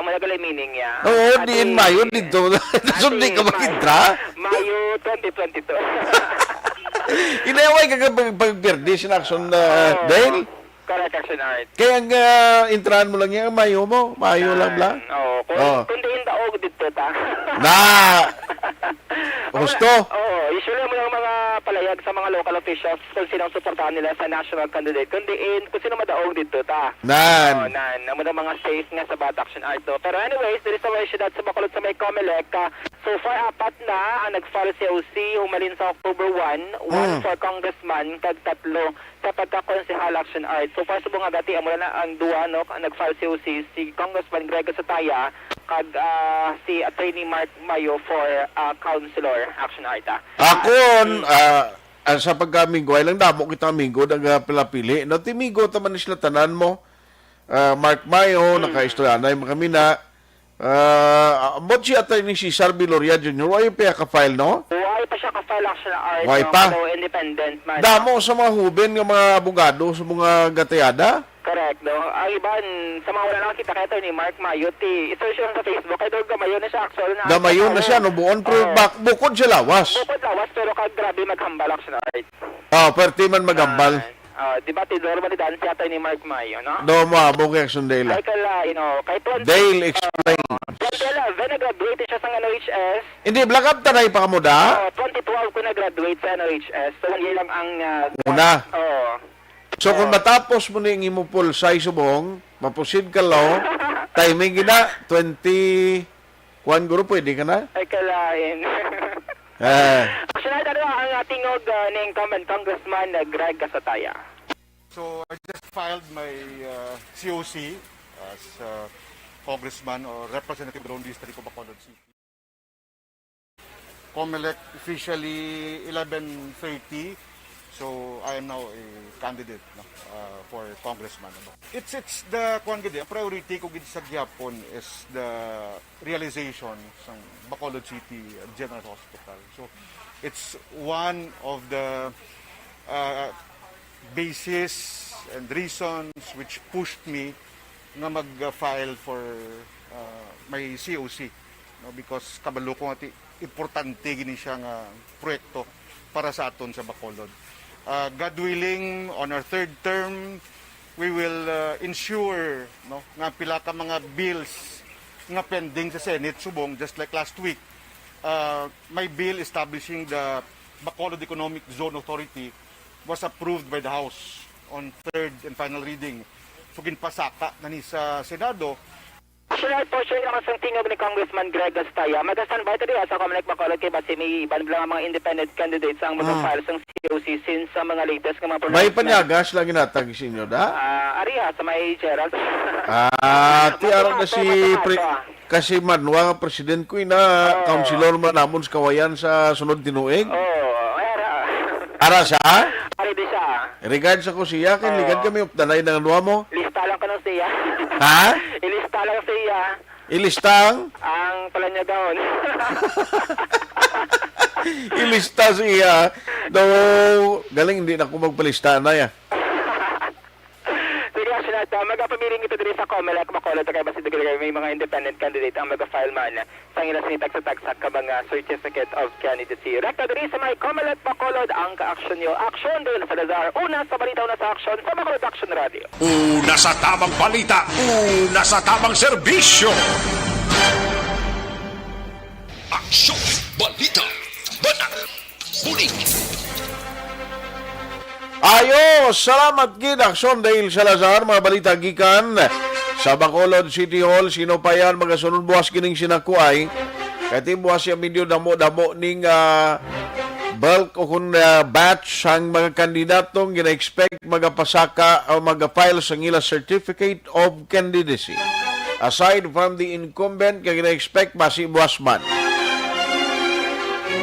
Wala ka meaning ya. Oo, din Mayo, dito. Sundi ka mag-intra? Mayo 2022. Inaway ka pag-birthday sinakson na Dale? Correct, Action Art. Kaya nga, intrahan mo lang yan, Mayo mo. Mayo lang lang. Oo. Kung diin daog dito ta. Na! Gusto? Oo. Usually mo lang mga palayag sa mga local officials kung sino ang suportahan nila sa national candidate. Kung diin, kung sino madaog dito ta. Nan. Nan. Amo na mga safe nga sa Bata Action Art. Pero anyways, there is a way syudad sa Bacolod sa may Comelec. So far, 4 na ang nag-file sa OC, humalin sa October 1, 1 for congressman, kag 3 sa pagka-konsehal Action Art. So far, subong agati, amo na ang 2, no, ang nag-file sa OC, si Congressman Greg Sataya, kag si Attorney Mark Mayo for Councilor Action Art. Ako, sa pagka-Mingo, ay lang damo kita Mingo, nag-pilapili. No, ti Mingo, taman sila tanan mo. Mark Mayo, naka-istoryanay mo kami na. Amot si Attorney si Sarby Loria Jr. Why pa ka-file, no? Why pa siya ka-file Action Art? Why pa? So, independent man. Damo sa mga huben ng mga abogado, sa mga gatayada? Correct, no? Ang iban, sa mga wala nakakita kay Attorney Mark Mayo, i-search yun sa Facebook, kay Dog Gamayon na siya, actually. Gamayon na siya, no? Buon, pero bukod siya lawas. Bukod lawas, pero kag grabe maghambal Action Art. Perti man magambal. Di ba, tidor ba ni Dan si Attorney Mark Mayo, no? Do mo, abong reaction Dale. Ay kala, kay Dale, explain. 2011, nag-graduate siya sa NOHS. Hindi, black up tanay pa ka mo da? 2012 ko nag-graduate sa NOHS. So, yun lang ang... Una. Oo. So, kung matapos mo na yung imupol sa subong, mapusid ka lo, timing gina, 20... Kuan guro, pwede ka na? Ay kalain. Actually, ang tingog ni incumbent Congressman Greg Casataya. So, I just filed my COC as Congressman or Representative Ron District of Bacolod City. Comelec officially 11:30, so I am now a candidate for Congressman. It's the priority ko gid sa gyapon is the realization ng Bacolod City General Hospital. So it's one of the basis and reasons which pushed me na mag-file for my COC, no? Because kabalo ko nga importante gini siya nga proyekto para sa aton sa Bacolod. God willing, on our 3rd term, we will ensure, no, nga pila ka mga bills nga pending sa Senate subong, just like last week. My bill establishing the Bacolod Economic Zone Authority was approved by the House on 3rd and final reading. So ginpasaka na ni sa Senado. Actually, po siya naman sa tingog ni Congressman Greg Astaya. Mag-standby tayo sa Comelec Bacolod kay basi may iban lang mga independent candidates ang mag-file sa COC since sa mga latest nga mga may panyagas lang ginatag sa inyo, da? Ariha, sa may Gerald. Tiaro na kasi Manwa nga president ko na councilor man namon sa kawayan sa sunod tinuig. Ara siya? Ari di siya. Regards ako siya, kaya ligad kami updanay ng luwa mo. Lista lang ka nung siya. Ha? Ilista lang siya. Ilistang? Ang pala niya doon. Ilista siya. Though, galing hindi na ako magpalista na ya. Sige, Action Art. pamiling ito diri sa COMELEC Bacolod kay basi diri may mga independent candidate ang mag-file man sa ila sinitag-tagsak ka mga certificate of candidacy. Rekta diri sa may COMELEC Bacolod ang ka-action nyo. Action Del Salazar. Una sa balita, una sa action sa Bacolod Action Radio. Una sa tamang balita, una sa tamang serbisyo. Aksyon, balita, banak, huling. Ayo, salamat gid Aksyon Dale Salazar, mga balita gikan sa Bacolod City Hall. Sino pa yan mga sunod buwas kining sinakuay kati buwas yung medyo damo-damo ning bulk o kung batch ang mga kandidatong gina-expect magapasaka o magapile sa ngila certificate of candidacy. Aside from the incumbent kaya gina-expect basi buwas man.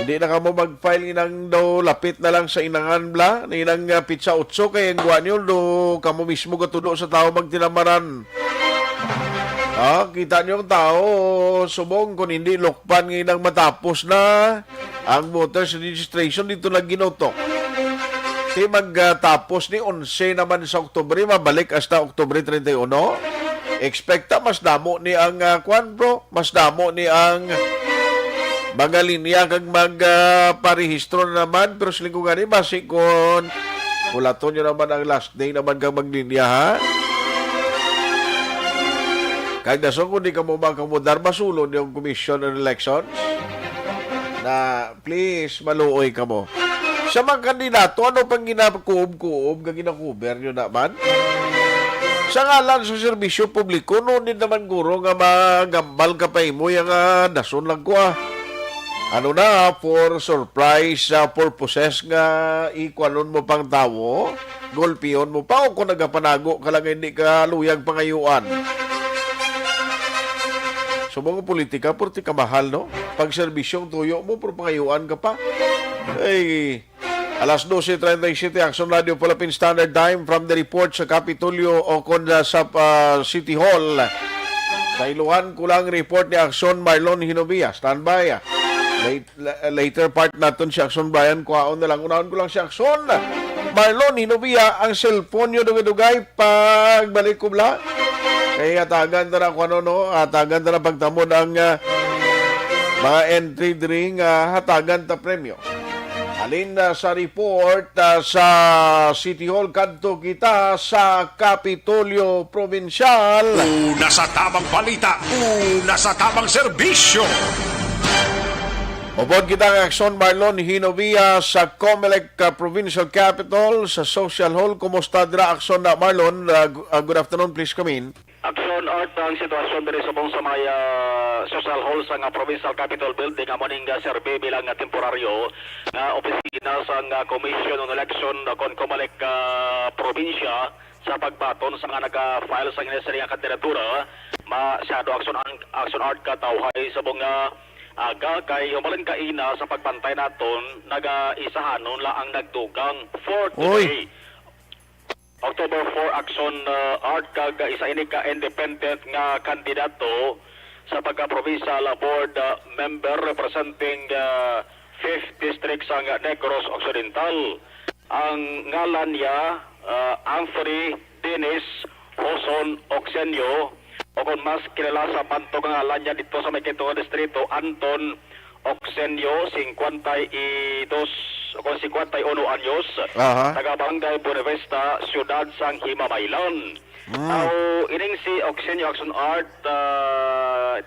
Hindi na ka mo mag-file inang daw lapit na lang sa inangan bla, inang pizza utso kay ang guwan yun do kamo mismo katudo sa tao magtinamaran. Kita niyo ang tao subong kung hindi lokpan inang matapos na ang voters registration dito na ginotok. Di magtapos ni 11 naman sa Oktubre, mabalik hasta Oktubre 31. Expecta mas damo ni ang kwan bro, mas damo ni ang mga linya kag magparehistro naman pero sa lingkungan ni basi kon kulaton nyo naman ang last day naman kang maglinya ha. Kag daso kung di ka mo makamudar masulon yung Commission on Elections na please maluoy ka mo. Sa mga kandidato, ano pang ginakuob-kuob kag ginakuber nyo naman? Sa ngalan sa serbisyo publiko, noon din naman guro nga magambal ka pa mo yung dason lang ko Ano na, for surprise purposes nga ikwanon mo pang tawo, golpiyon mo pa o kung nagapanago ka lang hindi ka luyag pangayuan. So mga politika, purti ka mahal, no? Pag serbisyong tuyo mo, puro pangayuan ka pa. Ay, alas 12:37, Action Radio Philippine Standard Time from the report sa Kapitolyo o kung sa City Hall. Sa iluhan ko lang report ni Action Marlon Hinovia. Standby. Later part natin si Action Brian kuhaon na lang. Unahon ko lang si Action Marlon Hinovia ang cellphone nyo dugay pagbalik ko bla. Kaya atagan na kung ano no, atagan na pagtamod ang mga entry drink hatagan ta premyo. Alin sa report sa City Hall kadto kita sa Kapitolyo Provincial. Una sa tamang balita, una sa tamang serbisyo. Upod kita ang Action Marlon Hinovia sa COMELEC Provincial Capital sa Social Hall. Kumusta dira Action na Marlon? Good afternoon, please come in. Action Art ang sitwasyon diri sa sa may Social Hall sa Provincial Capital Building amoning serbe bilang temporaryo na opisina sa Commission on Election kon COMELEC probinsya sa pagbaton sa nga naga-file sa inesering kandidatura masyado Action Art katawhay sa mga aga kay humalang kaina sa pagbantay naton naga-isahanon la ang nagdugang for today. October 4 Action Art kag isa ini ka independent nga kandidato sa pagka-provincial board member representing 5th district sa Negros Occidental. Ang ngalan niya Anthony Dennis Hoson Oxenio o kung mas kilala sa bantog ang ngalan niya dito sa may Quinto Distrito, Anton Oxenio, 51 anyos, taga-Barangay Buenavista, Ciudad Sang Himamaylan. Ining si Oxenio Action Art,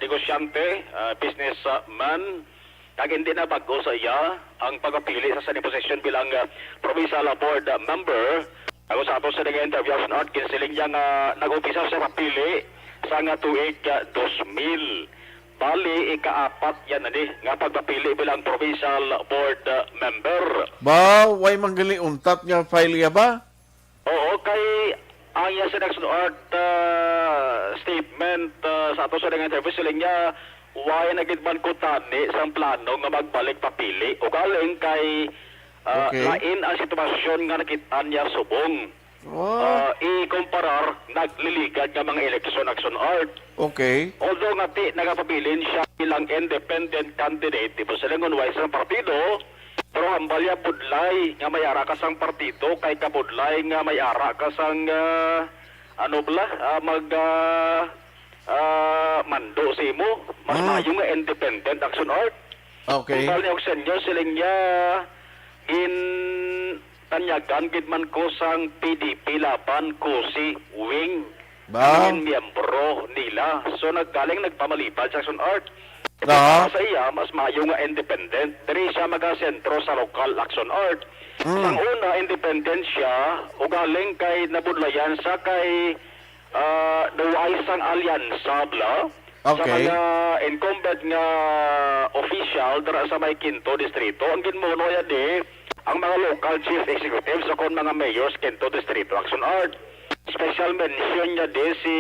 negosyante, businessman, kag hindi na bago sa iya ang pagpili sa sani position bilang provincial board member. Ako sa ato sa nag-interview Action Art, kinsiling niya nga nag-upisa sa papili sa nga tuig 2000. Bali, ika-apat yan nga pagpapili bilang provincial board member. Ba, way manggali untat nga file ya ba? Oo, kay ang iya sa Action Art statement sa ato sa nag-interview siling niya way nagitman ko tani sa plano nga magbalik papili o galing kay lain ang sitwasyon nga nakita niya subong. I-comparar nagliligad nga mga eleksyon Action Art. Okay. Although nga nagapabilin siya bilang independent candidate, tipo sa lingon wise ng partido, pero hambalya budlay nga may ara ka sang partido, kay kabudlay nga may ara ka sang mando si mo. Mas mayo nga independent action art. Okay. Kung niya sa inyo, siling niya tanyagan gid man ko sang PDP laban ko si Wing. Ba? Ang miyembro nila. So nagpamalipad sa action art. Ah. Sa iya, mas mayo nga independent. Diri siya magasentro sa local action art. Ang una, independent siya, o galing kay nabudlayan sa kay Duway sang alyansa bla. Sa Okay. mga incumbent nga official dara sa may Quinto Distrito, ang ginmuno ya di ang mga local chief executives o kon mga mayors Quinto Distrito Action Art. Special mention niya di si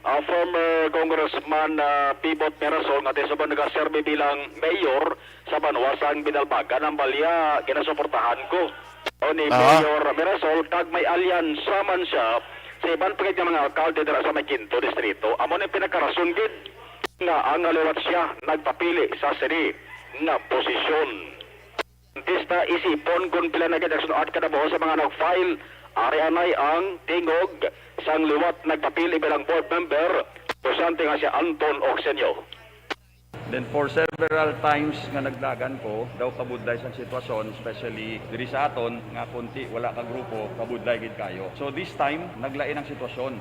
former Congressman Pibot Merasol nga di sa nagaserbe bilang mayor sa Banwasang Binalbagan ang balya ginasuportahan ko. O ni Mayor Merasol kag may alyansa man siya sa ibang pagkat ng mga alkalde dara sa may Quinto Distrito. Amo na pinakarason gid nga ang aliwat siya nagpapili sa sini nga posisyon. Tista isipon kung pila na gid action art kada buho sa mga nag-file ari anay ang tingog sang liwat nagpapili bilang board member posante nga si Anton Oxenio. Then for several times nga nagdagan ko, daw kabudlay sa sitwasyon, especially diri sa aton, nga kunti, wala ka grupo, kabudlay gid kayo. So this time, naglain ang sitwasyon.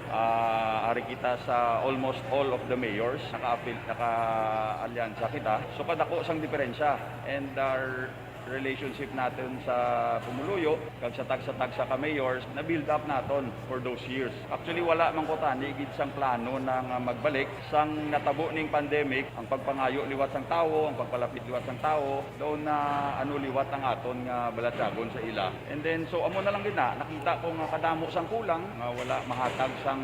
Ari kita sa almost all of the mayors, naka-alyansa kita. So kadako sang diferensya. And our relationship natin sa Pumuluyo, kag sa tagsa-tagsa ka mayors, na build up naton for those years. Actually wala man ko tani gid sang plano nang magbalik sang natabo ning pandemic, ang pagpangayo liwat sang tawo, ang pagpalapit liwat sang tawo, doon na liwat ang aton nga balatyagon sa ila. And then so amo na lang gid nakita ko nga kadamo sang kulang, nga wala mahatag sang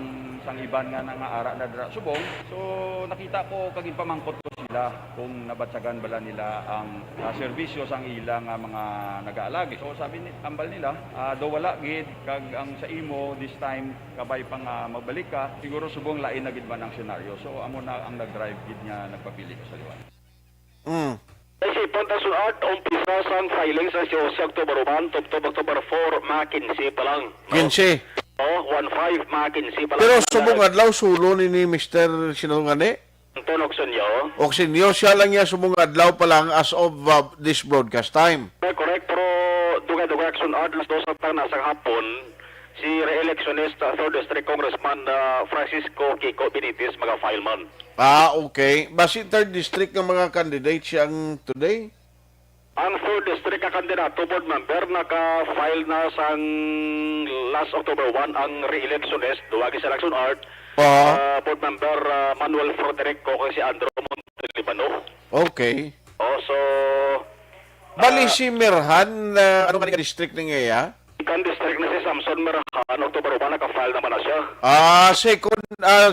iban nga nangaara na dira subong. So nakita ko kag pamangkot ko sila kung nabatsagan bala nila ang serbisyo sang ila nga mga nag-aalagi. So sabi ni ambal nila, do wala gid kag ang sa imo this time kabay pang magbalik ka, siguro subong lain na gid man ang senaryo. So amo na ang nag-drive gid nga nagpapili ko sa liwan. Kasi Pontasun Art, umpisa sang filing sa 11 October 1, October 4, Mackenzie pa lang. No? 15. 1-5, Mackenzie pa lang. Pero subong adlaw sulo ni Mr. Sinungane. Anton Oxenio. Oxenio, siya lang niya subong adlaw pa lang as of this broadcast time. Correct, pero dugay-dugay action art las dos sa nasa hapon, si re-electionist 3rd District Congressman Francisco Kiko Benitez maga-file man. Okay. Basi 3rd District ng mga candidates siyang today? Ang 3rd District ka kandidato board member naka-file na sang last October 1 ang re-electionist duwagi sa election art. Board member Manuel Froderico kay si Andrew Montelibano. Okay. So bali si Mirhan, ano kanina district ng iya? Ikan district na si Samson Mirhan, October 1 naka-file naman na siya.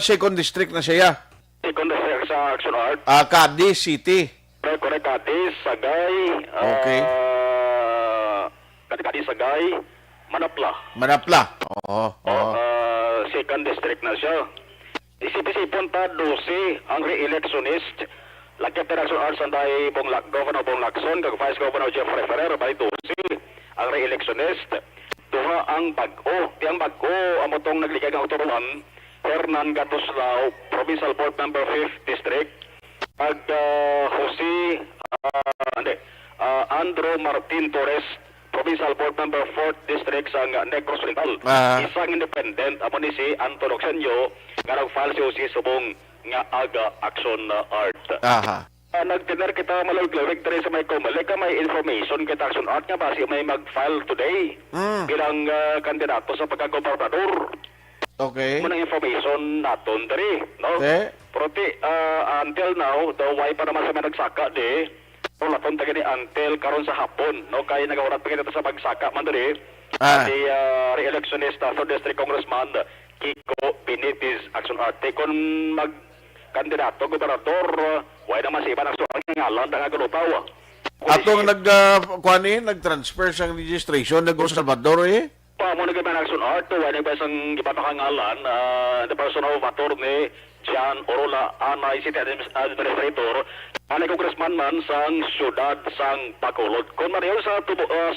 Second district na siya. Second district sa action art. Cadiz City. Correct, Cadiz, Sagay. Okay. Cadiz, Sagay, Manapla. Second district na siya. Isip-isipon pa 12 ang re-electionist. Lagyan pa action arts anday Governor Bong Lacson, kag Vice Governor Jeffrey Ferrer, bali 12 ang re-electionist. Duha ang bag-o. Tiyang bag-o, amotong nagligay ng autoruan, Hernan Gatoslao, Provincial Board Member 5th District, kag Andrew Martin Torres, Provincial Board Member 4th District sa Negros Oriental. Isang independent, amo ni si Anton Oxenio, nga nag-file si Jose Subong nga aga action art. Nagtiner kita malawig-lawig tayo sa may Comelec, may information kita action art nga basi may mag-file today bilang kandidato sa pagkagobernador. Okay. Munang information naton dari, no? Pero until now, daw why pa naman sa may nagsaka di, pero naton tagani until karon sa hapon, no? Kaya nagawurat pa kita sa pagsaka man dari, si re-electionist 3rd District Congressman Kiko Benitez action art. Kung mag-kandidato, gobernador, why naman sa iba ng ngalan na nagulutaw. Atong nag-transfer sa registration, nag-o sa Salvador Mo naging action art, why nagba isang iba na kangalan, the person of attorney Jan Orola anay City Administrator anay Congressman man sang syudad sang Bacolod. Kon mariyo sa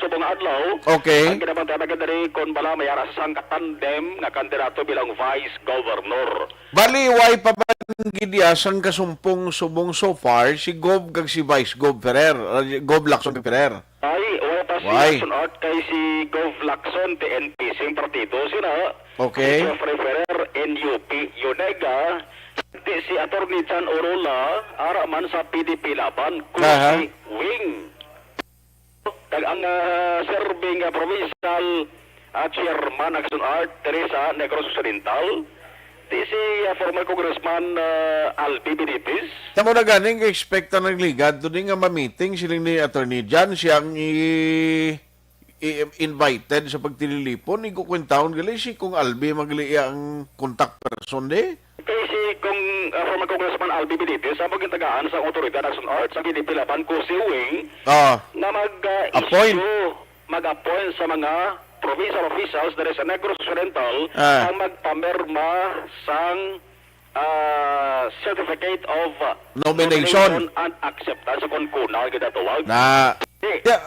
subong adlaw, Okay. ang kinabantayan dari kon bala mayara sa sang katandem nga kandidato bilang Vice Governor. Bali, why pa ba gidya sang kasumpong subong so far si Gov kag si Vice Gov Ferrer, Gov Lacson Ferrer. Ay, wala pa si Why? Lacson Art kay si Gov Lacson, TNP, sing partido sila. Okay. Si Geoffrey Ferrer, NUP, Yonega, di si Atty. Jan Orola, ara man sa PDP Laban, kung Aha. si Wing. Ang serving provincial chairman Lacson Art, Teresa Negros Occidental, di si former Congressman Albi Benitez. Tamo na ganing expect na nagligad doon nga ma-meeting siling ni Attorney Jan siyang invited sa pagtililipon ikukwentaon gali si kung Albi magli ang contact person de. Kay si kung former Congressman Albi Benitez sa magtagaan sa otoridad Lacson Art sa PDP Laban ko si Wing Ah. na Appoint. mag-appoint sa mga provincial officials dari sa Negros Occidental Ah. ang magpamirma sang certificate of Nomination. and acceptance sa konkuna gidatawag. Na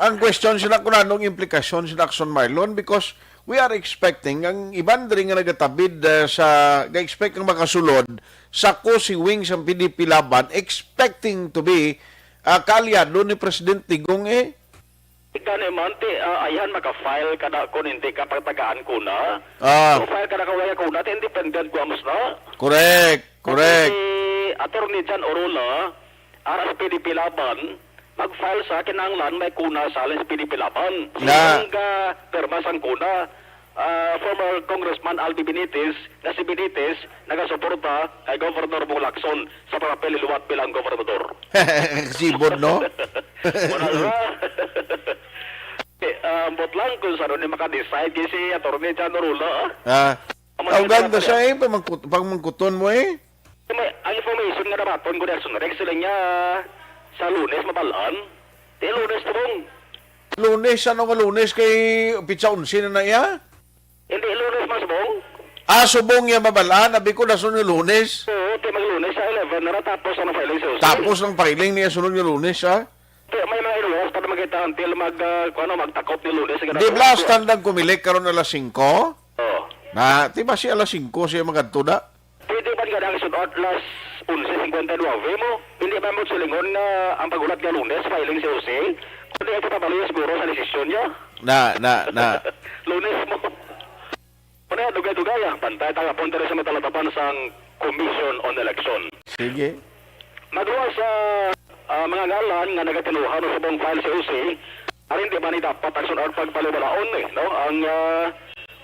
ang question sila kung anong implikasyon si Lacson Marlon because we are expecting ang iban diri nga nagatabid sa ga-expect ang makasulod sa ko si Wing sa PDP Laban expecting to be kaalyado ni President Tigong Ika naman, ayan maka-file ka na kung hindi ka pagtagaan ko na. Ah. Kung file ka na kawaya ko na, independent ko amos na. Correct. Si Atty. Jan Orola, ara sa PDP Laban, mag-file sa kinanglan may kuna sa alin sa PDP Laban. Na. Siyang perma sang kuna, former Congressman Albi Benitez, na si Benitez, nagasuporta kay Governor Bong Lacson sa papel iluwat bilang gobernador. Sibod, no? Wala na. Bot lang kung saan ni makadecide kasi Atty. Jan Orola. Ang ganda siya pag mangkuton mo Ang information nga nabaton ko Nelson Rex sila niya sa Lunes mabalaan. Di Lunes to bong. Lunes, ano nga Lunes kay Pizza 11 na iya? Hindi Lunes mas bong. Subong niya mabalaan, abi ko nasunod yung Lunes. Oo, di mag-Lunes sa 11 na tapos ang filing sa usin. Tapos ng filing niya sunod yung Lunes, May mga iluwas para makita until magtakop ni Lunes. Di ba standang kumilik karon alas 5? Oo. Na, di ba si alas 5 siya magadtuda? Pwede ba nga ang sunod last 11.59 mo? Hindi ba mo silingon na ang pagulat nga Lunes filing sa usin? Kundi ito tabalo siguro sa desisyon niya. Na. Lunes mo. Ano dugay-dugay pantay taga punta rin sa matalatapan sang Commission on Election. Sige. Magawa sa mga ngalan nga nagatinuhan sa buong file sa UC, arin di ba ni dapat action or pagbalibalaon no? Ang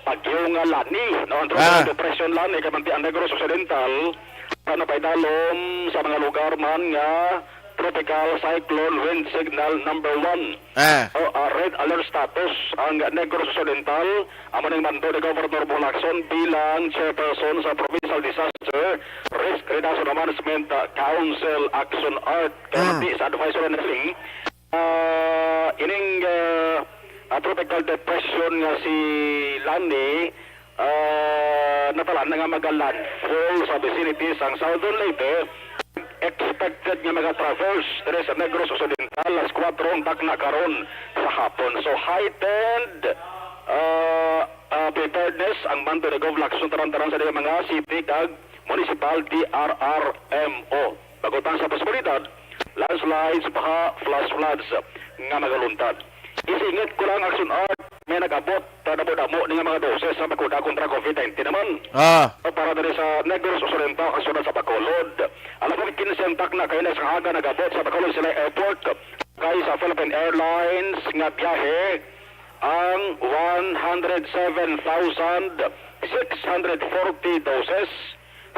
bagyo nga Lani, no? Ang tropical depression Lani, kamanti ang Negros Occidental, na paidalom sa mga lugar man nga tropical cyclone wind signal number 1. Red alert status ang Negros Occidental. Amo ning mando ni Governor Bong Lacson bilang chairperson sa Provincial Disaster Risk Reduction Management Council Action Art Committee sa advisory na sing ining tropical depression nga si Lani natalaan na nga mag-landfall sa vicinity sang Southern Leyte. Expected nga mga-traverse dere sa Negros Occidental alas 4 takna karon sa hapon. So heightened preparedness ang mando ni Gov Lacson taran-taran sa mga city kag municipal DRRMO. Pagutang sa posibilidad, landslides, baha, flash floods nga magaluntad. Isingit ko lang Action Art may nag-abot damo ng mga doses sa bakuna kontra COVID-19 naman. Para dari sa Negros Occidental kasunod sa Bacolod. Alam mo, kinsentak na kayo na sa aga nag-abot sa Bacolod sila airport. Kaya sa Philippine Airlines nga biyahe ang 107,640 doses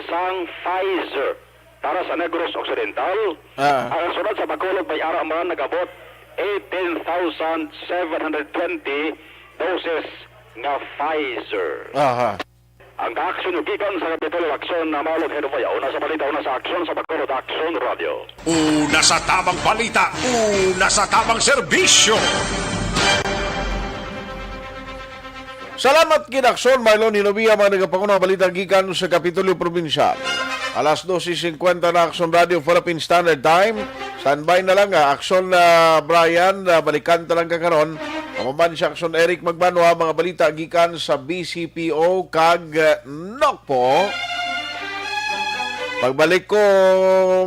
sang Pfizer para sa Negros Occidental. Ang sunod sa Bacolod may ara man nag-abot 18,720 doses nga Pfizer. Ang ka-action yung gikan sa Kapitulo Action na Malog Hedovayaw na sa balita una sa action sa Bacolod Action Radio. Una sa tamang balita, una sa tamang serbisyo. Salamat kinakson Marlon Hinovia mga nagapanguna balita gikan sa Kapitulo Provincial. Alas 12:50 na Action Radio Philippine Standard Time. Standby na lang Action Brian, balikan ta lang ka karon. Amaman si Action Eric Magbanwa, mga balita gikan sa BCPO kag Nokpo. Pagbalik ko,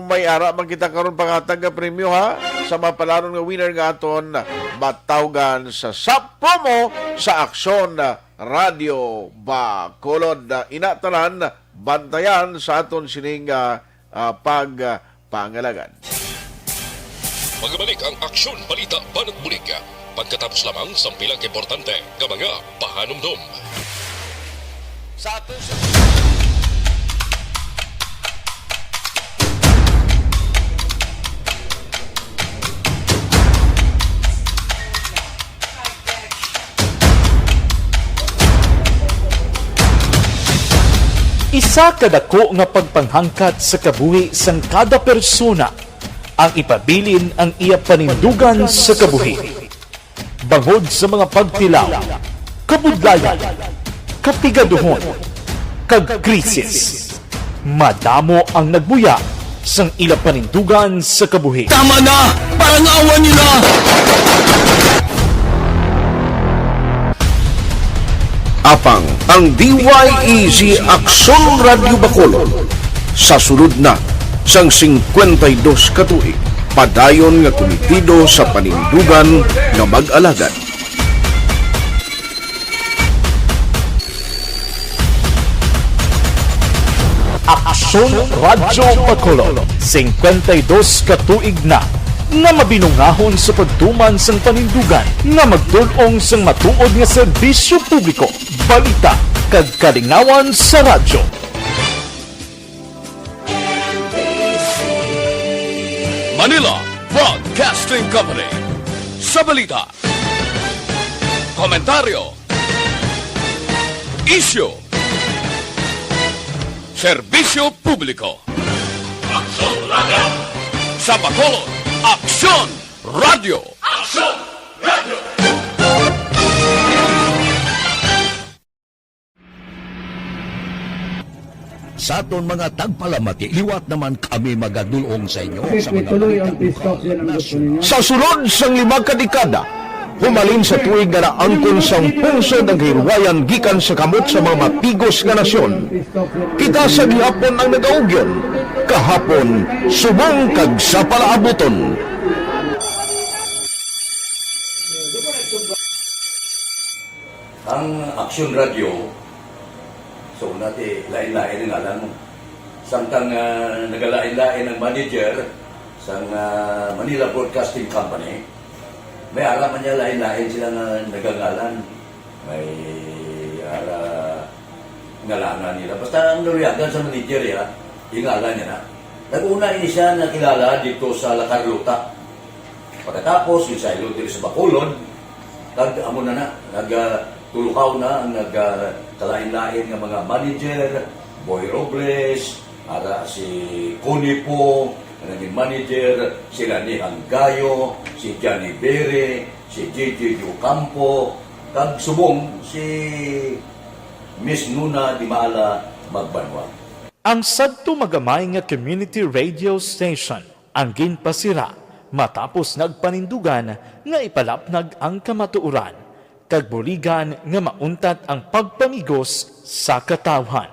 may ara man kita karon pangatag nga premyo ha sa mapalaron nga winner nga aton matawgan sa promo sa Action Radio Bacolod. Inatalan bantayan sa aton sining pagpangalagan. Magbalik ang Aksyon Balita Banat Bulig pagkatapos lamang sa pilang importante nga mga pahanumdum. Sa aton Isa kadako nga pagpanghangkat sa kabuhi sang kada persona ang ipabilin ang iya panindugan sa kabuhi. Bangod sa mga pagtilaw, kabudlayan, kapigaduhon, kag krisis. Madamo ang nagbuya sang ila panindugan sa kabuhi. Tama na! Parang awan niyo na! Apang ang DYEZ Aksyon Radio Bacolod sa sulod na sang 52 katuig padayon nga komitido sa panindugan nga mag-alagad. Aksyon Radio Bacolod 52 katuig na nga mabinungahon sa pagtuman sang panindugan nga magdulong sang matuod nga serbisyo publiko, balita kag kalingawan sa radyo. Manila Broadcasting Company sa balita, komentaryo, isyu, serbisyo publiko. Aksyon Radio sa Bacolod. Aksyon Radio! Aksyon Radio! Sa aton mga tagpalamati, liwat naman kami magadulong sa inyo sa mga Sa sulod sang 5 kadekada, humalin sa tuig nga naangkon sang pungsod ang hirwayan gikan sa kamot sa mga mapigos nga nasyon. Kita sa gihapon ang nagaugyon, kahapon subong kag sa palaabuton. Ang Aksyon Radio, so natin lain-lain ang alam mo. Samtang nagalain-lain ang manager sa Manila Broadcasting Company, may araman niya lain-lain sila nga nagangalan. May ngalangan nila. Basta ang naluyagan sa manager ingalan niya na. Nag-una ini siya nakilala dito sa La Carlota. Pagkatapos, yung sa Ilod sa Bacolod, amo na nagtulukaw na ang nagkalain-lain ng mga manager, Boy Robles, si Connie po, naging manager, sila ni Hanggayo, si Johnny Bere, si JJ Ocampo, kag subong si Miss Nuna Di Maala Magbanwa. Ang sadto magamay nga community radio station ang ginpasira matapos nagpanindugan nga ipalapnag ang kamatuoran kag buligan nga mauntat ang pagpamigos sa katawhan.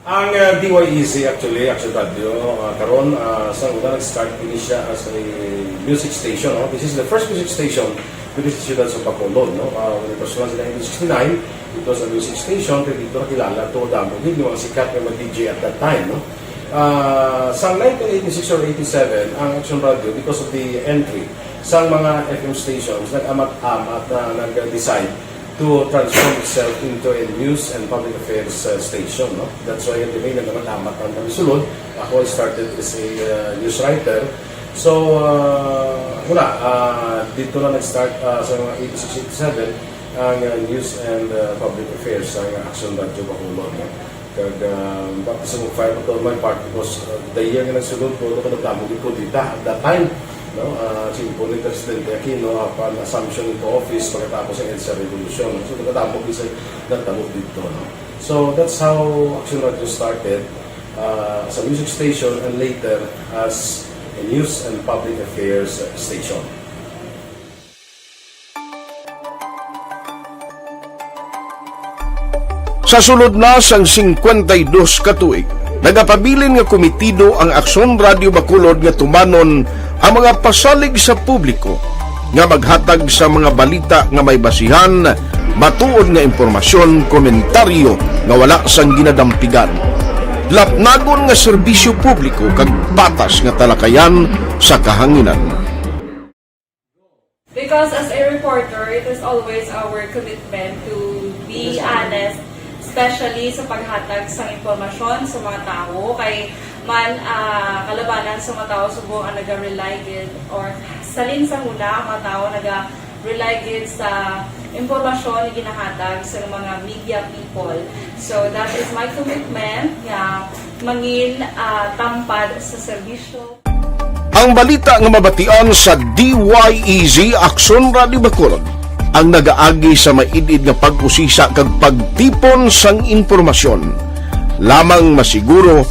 Ang DYEZ actually, Action Radio, karon sa una nag-start din siya as a music station. This is the first music station within the Ciudad sa Bacolod. When it was launched in 1969, it was a music station. Pero dito nakilala to damo din yung mga sikat na DJ at that time. Sa 1986 or 87, ang Action Radio, because of the entry sa mga FM stations, nag-amat-amat na nag-decide to transform itself into a news and public affairs station. That's why the main naman amat ang kami sulod. Ako started as a news writer. So, dito na nag-start sa mga 86-87 ang news and public affairs sa Action Radio Bacolod. Bakit sa mga fire to my part because the year na nagsulod ko, ito ka nagdamog ko dito at that time. Simple ni Presidente Aquino upon assumption into office pagkatapos ng EDSA Revolution. So, nagtatapos isa nagtamog dito. So, that's how Action Radio started. as a music station and later as a news and public affairs station. Sa sulod na sang 52 ka tuig, nagapabilin nga komitido ang Aksyon Radio Bacolod nga tumanon ang mga pasalig sa publiko nga maghatag sa mga balita nga may basihan, matuod nga impormasyon, komentaryo nga wala sang ginadampigan. Lapnagon nga serbisyo publiko kag patas nga talakayan sa kahanginan. Because as a reporter, it is always our commitment to be honest, especially sa paghatag sa impormasyon sa mga tao, kay man kalabanan sa mga tao subong ang naga-rely gid or salin sa huna ang mga tao naga-rely gid sa impormasyon na ginahatag sa mga media people. So that is my commitment nga mangin tampad sa serbisyo. Ang balita nga mabatian sa DYEZ Aksyon Radio Bacolod ang nagaagi sa maidid nga pag-usisa kag pagtipon sang impormasyon. Lamang masiguro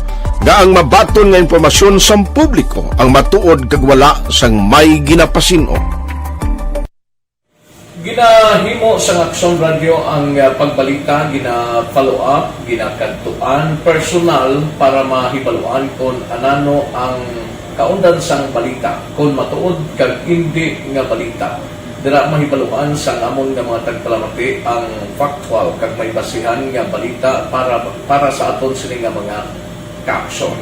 nga ang mabaton nga impormasyon sang publiko ang matuod kag wala sang may ginapasino. Ginahimo sa Aksyon Radio ang pagbalita, gina-follow up, ginakadtuan, personal para mahibaluan kung anano ang kaundan sang balita, kung matuod kag hindi nga balita. Dira mahibaluan sa amon nga mga tagpalamati ang factual kag may basihan nga balita para sa aton sini nga mga caption.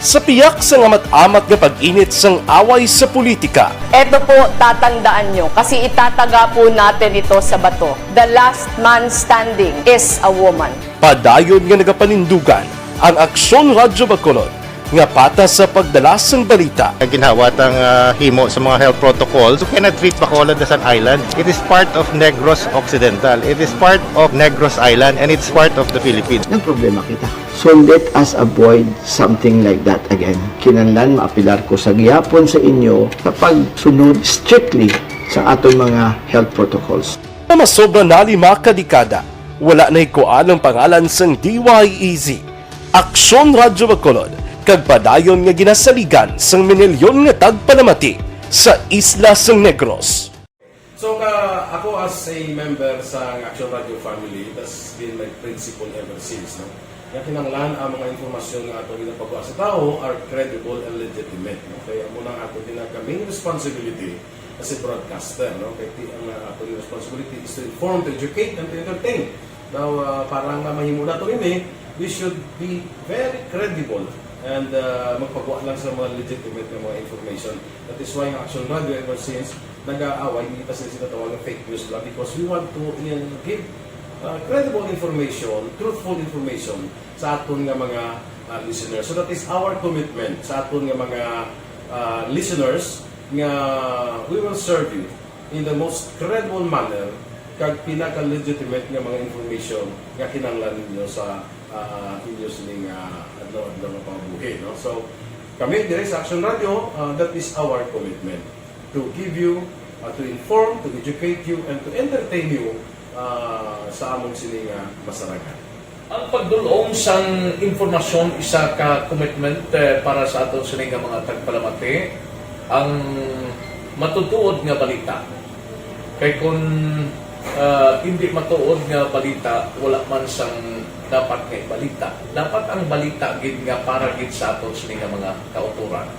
Sa piyak sa amat-amat nga pag-init sang away sa politika. Eto po, tatandaan nyo, kasi itataga po natin ito sa bato. The last man standing is a woman. Padayon nga nagapanindugan ang Aksyon Radio Bacolod nga patas sa pagdala sang balita. Ginhawat ang himo sa mga health protocols. You cannot treat Bacolod as an island. It is part of Negros Occidental. It is part of Negros Island and it's part of the Philippines. Ang problema kita. So let us avoid something like that again. Kinahanglan maapilar ko sa gihapon sa inyo sa pagsunod strictly sa aton mga health protocols. Masobra na 5 kadekada, wala na ikuan ang pangalan sang DYEZ Aksyon Radio Bacolod kag padayon nga ginasaligan sang minilyon nga tagpalamati sa isla sang Negros. So ako as a member sa Aksyon Radio family, that's been my principle ever since. No? Kaya kinanglan ang mga informasyon nga ato ginapagawa sa tao are credible and legitimate. No? Kaya muna ato main responsibility as a broadcaster. No? Kaya ang ato responsibility is to inform, to educate, and to entertain. Now, parang mahimula ito rin we should be very credible and magpagawa lang sa mga legitimate na mga information. That is why ang Aksyon Radio ever since nag-aaway, hindi pa sila tawag ng fake news lang because we want to give credible information, truthful information sa aton nga mga listeners. So that is our commitment sa aton nga mga listeners nga we will serve you in the most credible manner kag pinaka-legitimate nga mga information nga kinahanglan ninyo sa inyo sining adlaw-adlaw nga pamumuhay. No? So, kami dire sa Aksyon Radio, that is our commitment to give you, to inform, to educate you, and to entertain you sa among sining masaragan. Ang pagdulong sang informasyon isa ka commitment para sa aton sining mga tagpalamati ang matutuod nga balita. Kay kung hindi matuod nga balita, wala man sang dapat kay balita. Dapat ang balita gid nga para gid sa aton sining mga kauturan.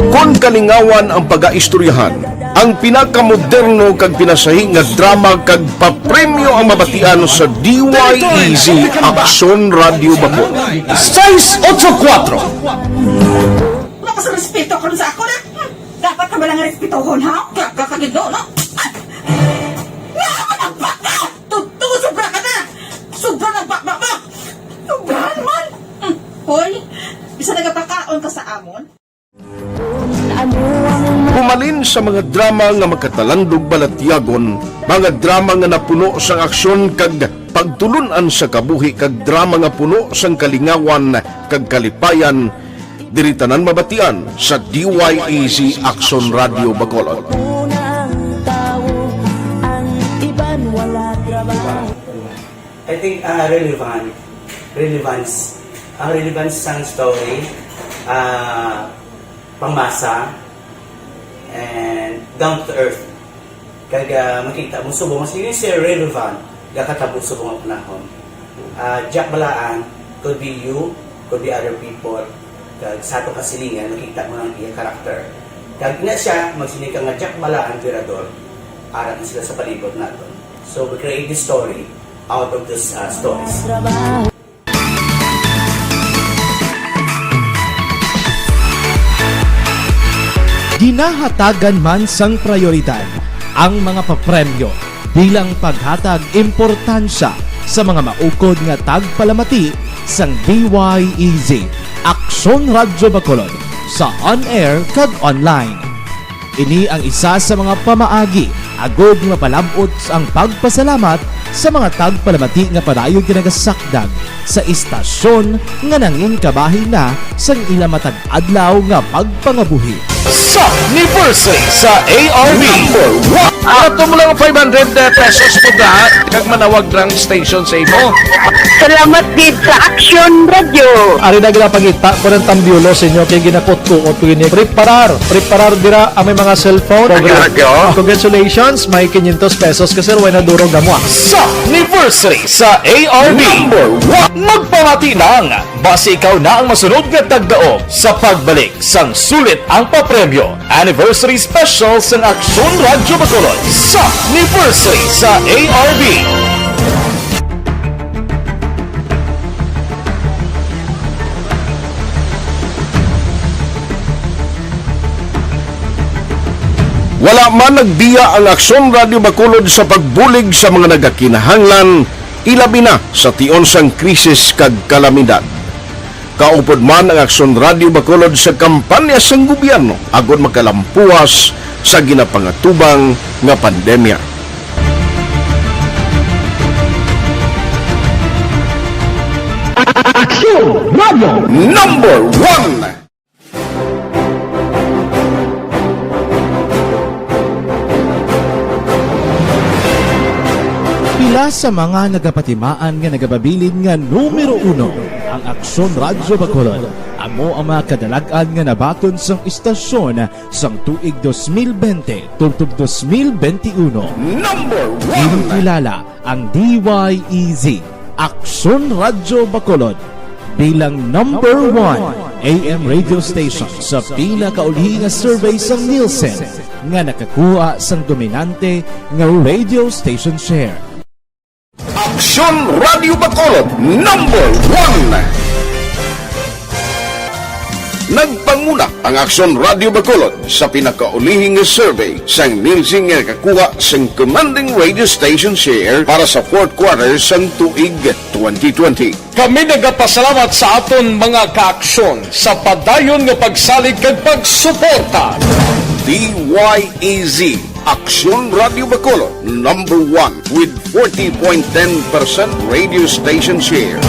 Kung kalingawan ang pag-aistoryahan, ang pinakamoderno kag pinasahi nga drama kag papremyo ang mabatian sa DYEZ Aksyon Radio Bacolod. 684 Mas respeto ko sa ako na. Dapat ka ba lang respetohon, ha? Kakagino, no? Nga ang baka! Sobra ka na! Sobra ng baka mo! Sobra naman! Hoy, bisa nagapakaon ka sa amon? Humalin sa mga drama nga magkatalandog balatyagon, mga drama nga napuno sang aksyon kag pagtulunan sa kabuhi kag drama nga puno sang kalingawan kag kalipayan, diri tanan mabatian sa DYEZ Aksyon Radio Bacolod. I think relevance. Ang relevance sang story, pangmasa, and down to earth. Kaya makita mo subong, mas yun siya relevant, kakatabo subong ang panahon. Jack Balaan, could be you, could be other people. Kag sa ato kasilingan, makita mo ang iyang karakter. Kag na siya, magsinig ka nga Jack Balaan, Virador, arat na sila sa palibot natin. So we create this story out of these stories. Ginahatagan man sang prioridad ang mga papremyo bilang paghatag importansya sa mga maukod nga tagpalamati sang DYEZ Aksyon Radyo Bacolod sa on-air kag online. Ini ang isa sa mga pamaagi agod nga palabot ang pagpasalamat sa mga tagpalamati nga padayon ginagasakdag sa istasyon nga nangin kabahin na sang ila matag adlaw nga pagpangabuhi. Sa anniversary sa ARV number 1. Ato mo lang 500 pesos po ga kag manawag lang station sa imo. Salamat din sa Aksyon Radio. Ari na ginapangita ko ng tambiulo sa inyo kay ginakot ko o tuwini preparar dira ang may mga cellphone. Congratulations, may 500 pesos kasi wala na duro gamwa. Sa anniversary sa ARV number 1. Magpamati lang base ikaw na ang masunod nga tagdao sa pagbalik sang sulit ang papremyo. Anniversary special sa Aksyon Radyo Bacolod sa anniversary sa ARV. Wala man nagbiya ang Aksyon Radio Bacolod sa pagbulig sa mga nagakinahanglan, ilabi na sa tion sang krisis kag kalamidad. Kaupod man ang Aksyon Radio Bacolod sa kampanya sang gobyerno agod magkalampuas sa ginapangatubang nga pandemya. Aksyon Radio number 1. Pila sa mga nagapatimaan nga nagababilin nga numero 1 ang Aksyon Radyo Bacolod. Amo ang mga kadalagan nga nabaton sang istasyon sang tuig 2020 tungtub 2021. Number 1. Kinikilala ang DYEZ Aksyon Radyo Bacolod bilang number 1 AM radio station sa pila kaulhi nga survey sang Nielsen nga nakakuha sang dominante nga radio station share. Aksyon Radio Bacolod number 1. Nagpanguna ang Aksyon Radio Bacolod sa pinakaulihing survey sang Nielsen nga nakakuha sang commanding radio station share para sa fourth quarter sang tuig 2020. Kami nagapasalamat sa aton mga kaaksyon sa padayon nga pagsalig kag pagsuporta. DYEZ Aksyon Radio Bacolod number 1 with 40.10% radio station share.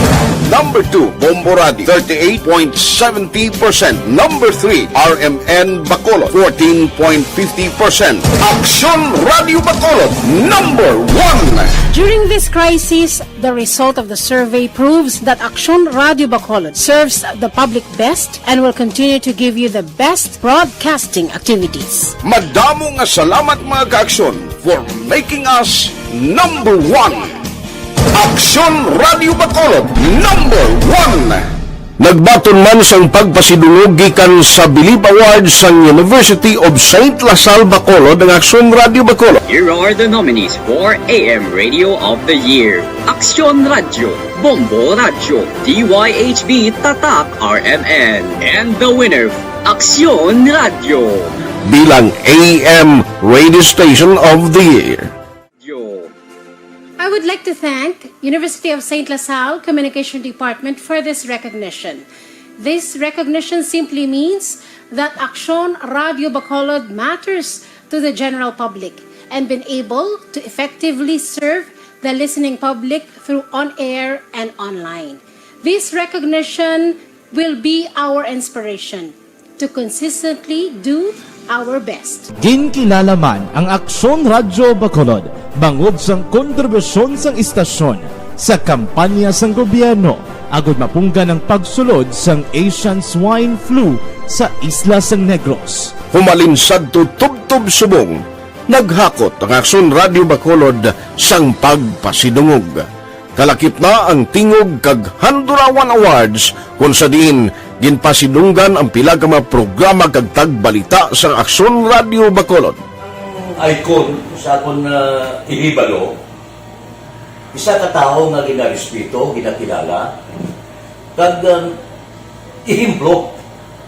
Number 2, Bombo Radio, 38.70%. Number 3, RMN Bacolod, 14.50%. Aksyon Radio Bacolod, number 1. During this crisis, the result of the survey proves that Aksyon Radio Bacolod serves the public best and will continue to give you the best broadcasting activities. Madamo nga salamat mga kaaksyon for making us number 1. Aksyon Radio Bacolod number 1. Nagbaton man sang pagpasidungog gikan sa Bilib Awards sang University of St. Lasal Bacolod ang Aksyon Radio Bacolod. Here are the nominees for AM Radio of the Year. Aksyon Radio, Bombo Radio, DYHB Tatak RMN, and the winner, Aksyon Radio. Bilang AM Radio Station of the Year. I would like to thank University of St. Lasal Communication Department for this recognition. This recognition simply means that Aksyon Radio Bacolod matters to the general public and been able to effectively serve the listening public through on-air and online. This recognition will be our inspiration to consistently do our best. Ginkilala man ang Aksyon Radyo Bacolod bangod sang kontribusyon sang istasyon sa kampanya sang gobyerno agud mapunggan ang pagsulod sang Asian swine flu sa isla sang Negros. Humalin sadto tubtob subong, naghakot ang Aksyon Radio Bacolod sang pagpasidungog. Kalakip na ang tingog kag Handurawan Awards kung sa diin ginpasidunggan ang pila ka mga programa kag tagbalita sa Aksyon Radio Bacolod. Icon sa akong ihibalo, isa ka tao nga ginarespeto, ginakilala, kag ihimplo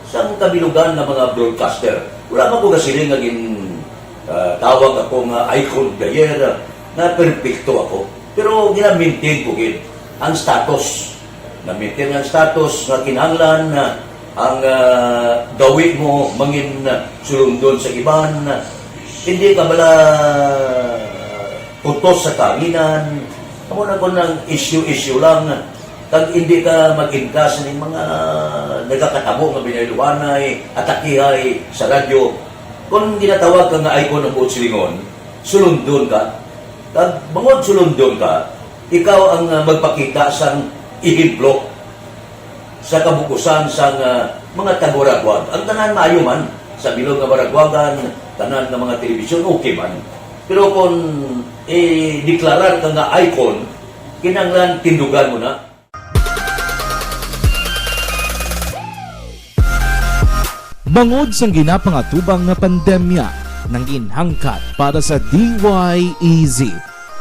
sa kabilugan ng mga broadcaster. Wala man ko na sila nga tawag ako nga icon of the year na perfecto ako. Pero gina-maintain ko gid ang status. Na-maintain ang status nga kinahanglan ang gawin mo mangin sulundon sa iban. Hindi ka bala putos sa kanginan. Amo na ko ng issue lang. Kag hindi ka mag-ingkas ng mga nagkakatabo nga binayluanay, atakihay sa radyo. Kung ginatawag ka nga icon ng buot silingon, sulundon ka. Kag bangod sulundon ka, ikaw ang magpakita sang ihimplo sa kabukusan sang mga taburagwag. Ang tanan maayo man sa bilog nga baragwagan, tanan ng mga telebisyon, okay man. Pero kung deklarar ka nga icon, kinanglan tindugan mo na. Bangod sang ginapangatubang nga pandemya nang inhangkat para sa DYEZ,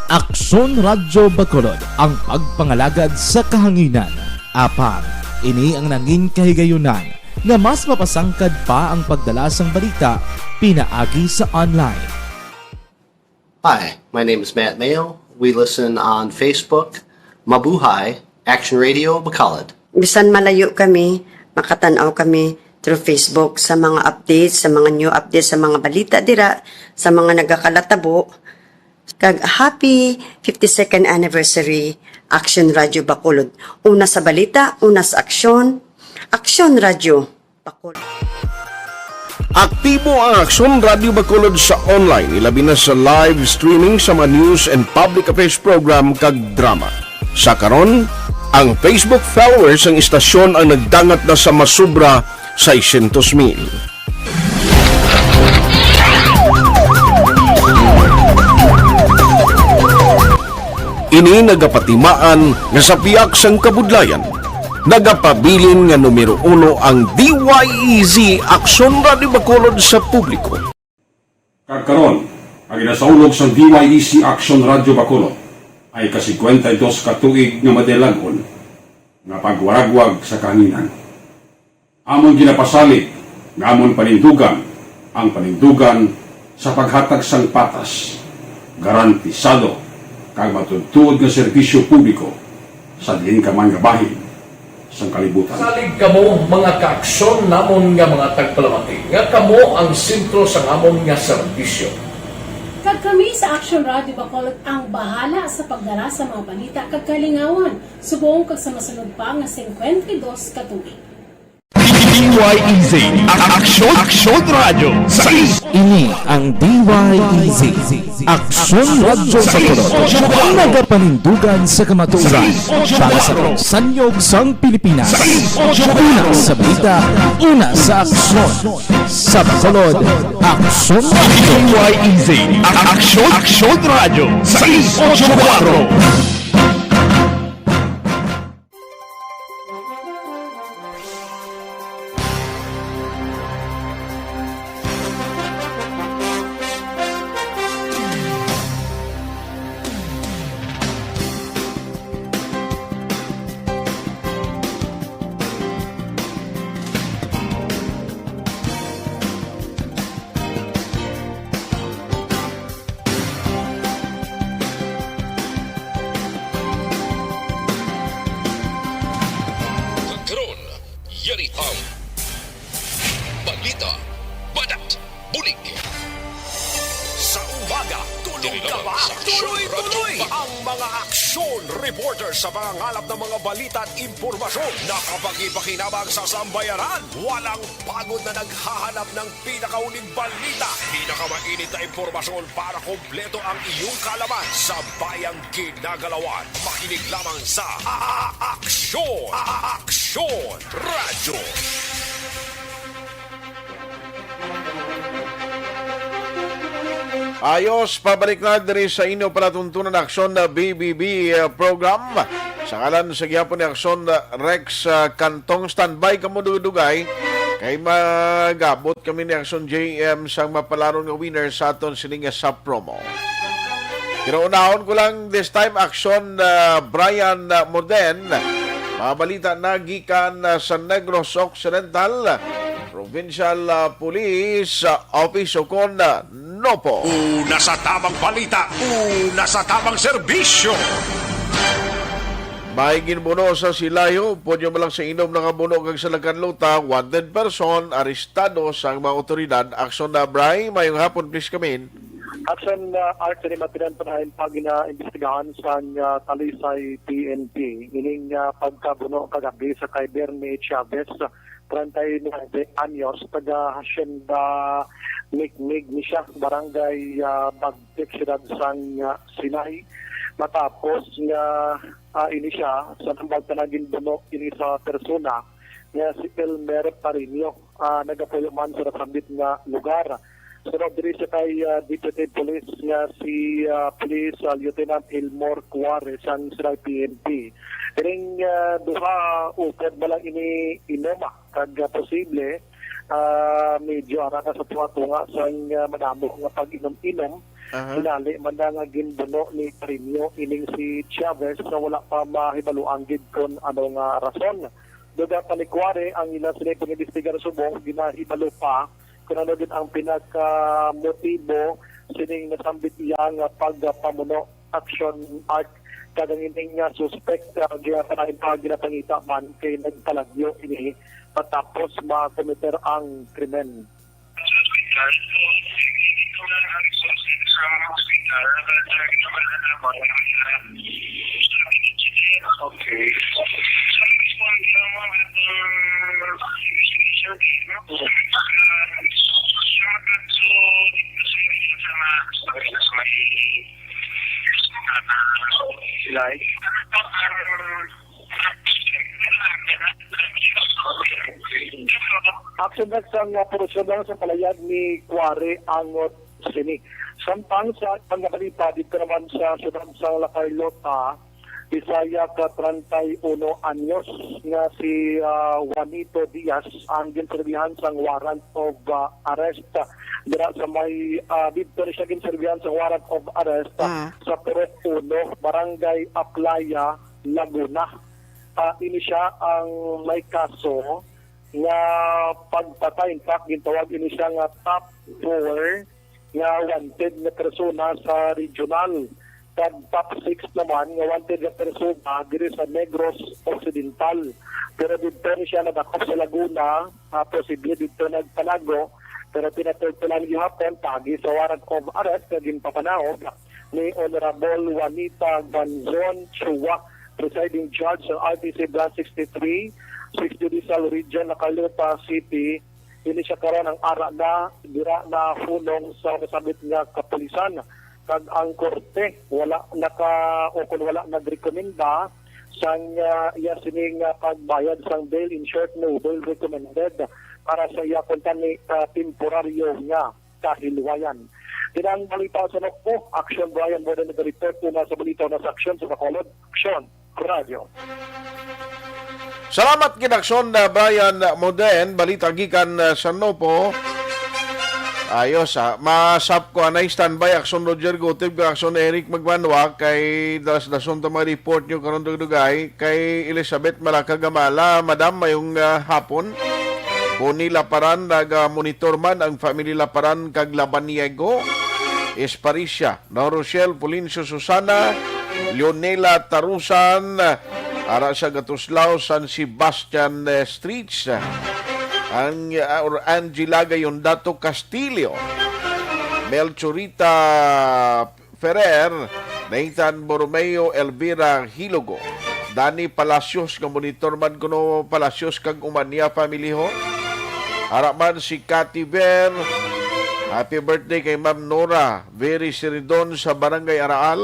Aksyon Radyo Bacolod ang pagpangalagad sa kahanginan. Apang, ini ang nangin kahigayunan na mas mapasangkad pa ang pagdala sang balita pinaagi sa online. Hi, my name is Matt Mayo. We listen on Facebook, Mabuhay, Action Radio Bacolod. Bisan malayo kami, makatanaw kami through Facebook sa mga updates, sa mga new updates, sa mga balita dira, sa mga nagakalatabo. Kag happy 52nd anniversary Action Radio Bacolod. Una sa balita, una sa aksyon. Aksyon Radio Bacolod. Aktibo ang Aksyon Radio Bacolod sa online, ilabi na sa live streaming sa mga news and public affairs program kag drama. Sa karon, ang Facebook followers ng istasyon ang nagdangat na sa masubra 600,000. Ini nagapatimaan nga sa piyak sang kabudlayan. Nagapabilin nga numero 1 ang DYEZ Aksyon Radio Bacolod sa publiko. Karon, ang inasaulog sa DYEZ Action Radio Bacolod ay ka-52 katuig nga madelagon nga pagwaragwag sa kahanginan. Amon ginapasalig nga amon panindugan ang panindugan sa paghatag sang patas, garantisado kag matutuod nga serbisyo publiko sa diin ka man nga bahin sang kalibutan. Salig kamo mga kaaksyon namon nga mga tagpalamati, nga kamo ang sentro sa amon nga serbisyo. Kag kami sa Action Radio Bacolod ang bahala sa pagdala sa mga balita kag kalingawan, subong kag sa masunod pa nga 52 katuig. DYEZ, Aksyon Radio sa ini ang DYEZ, Aksyon Radio sa Bacolod. Nagapanindugan sa kamaturan para sa sanyog sang Pilipinas. Una sa balita, una sa aksyon. Sa Bacolod, Aksyon Radio. DYEZ, Aksyon Radio sa 684. Yari ang balita, badat, bulig. Sa umaga. Tulog ka ba? Tuloy-tuloy ang mga aksyon reporter sa mga ngalap ng mga balita at impormasyon na kapag-ipakinabang sa sambayaran. Walang pagod na naghahanap ng pinakauling balita, pinakamainit na impormasyon para kompleto ang iyong kalaman sa bayang kinagalawan. Makinig lamang sa Aksyon! Aksyon Radyo! Ayos, pabalik na diri sa inyo palatuntunan na aksyon na BBB program. Sa ngalan sa gihapon ni aksyon Rex Kantong, standby kamo dugay kay magabot kami ni aksyon JM sang mapalaron nga winner sa aton sining sa promo. Pero unahon ko lang this time aksyon Brian Moden. Mabalita na gikan sa Negros Occidental Provincial Police Office o kon Nopo. Una sa tamang balita, una sa tamang serbisyo. May ginbuno sa Silayo, podyo mo lang sa inom nakabuno kag sa Lacanluta, wanted person, arestado sa mga otoridad. Aksyon na Bray, mayong hapon please come in. Action Arts ni Matinan panahin pag ina-imbestigahan sa Talisay PNP. Ining pagkabuno kagabi sa kay Bernie Chavez, 39 anyos, taga Hacienda Migmig ni siya, barangay Bagtik, siyudad sang Sinay. Matapos nga ini siya sa nambag tanagin buno ini sa persona nga si Elmer Parinio, nagapuyo man sa nasambit nga lugar. Sunod diri sa kay Deputy Police nga si Police Lieutenant Elmore Cuares ang Sinay PNP. Ining duha upod balang ini inoma kag posible medyo ara ka sa tunga sa madamo nga pag-inom-inom. Hinali man nga ginbuno ni Parinio ining si Chavez na wala pa mahibaluan gid kon ano nga rason. Duga panikware ang ilang sila pag-imbestigar subong ginahibalo pa kung ano din ang pinaka-motibo sining nasambit iya nga pagpamuno action art kagangining nga suspect ginapanahin pa ginapangita man kay nagpalagyo ini patapos makomiter ang krimen. Okay. Like action na sa porosyon sa palayag ni Cuare Angot Sini. Samtang sa pangkabalita dito naman sa siyudad sa La Carlota, Bisaya ka 31 anyos nga si Juanito Diaz ang ginserbihan sang warrant of arrest. Dira sa may dito siya ginserbihan sang warrant of arrest sa Purok 1, Barangay Aplaya, Laguna. Ini siya ang may kaso nga pagpatay. In fact, gintawag ini siya nga top 4 nga wanted na persona sa regional. Kag top 6 naman nga wanted na persona diri sa Negros Occidental. Pero dito siya nadakop sa Laguna, posible dito nagpalago, pero pinatultulan gihapon pagi sa warrant of arrest na ginpapanahog ni Honorable Juanita Banzon Chua, presiding judge ng RTC Branch 63, 6th Judicial Region, Calota City. Ini siya karon ang ara na dira na hunong sa nasabit nga kapulisan. Kag ang korte wala nagrekomenda sang iya sining pagbayad sang bail, in short no bail recommended para sa iya kuntan ni temporaryo nga kahilwayan. Tinang balita sa Nokpo, Action Brian Moden nag-report po na sa balita na sa aksyon sa Bacolod. Action Radio. Salamat kinaksyon na Brian Moden, balita gikan sa Nopo. Ayos masap ko anay standby aksyon Roger Gotib, aksyon Eric Magmanwa kay dasun ta mga report nyo karon dugdugay kay Elizabeth Malakagamala. Madam, mayong hapon. Kuni Laparan, nag-monitor man ang family Laparan kag Labaniego, Esparicia, Rochelle Pulincio Susana, Leonela Tarusan, ara sa Gatuslao, San Sebastian Streets, ang Angela Gayondato Castillo, Melchorita Ferrer, Nathan Borromeo, Elvira Hilogo, Dani Palacios, nga monitor man kuno Palacios kag Umania family ho. Haraman si Cathy Ver. Happy birthday kay Ma'am Nora Very Siridon sa Barangay Araal.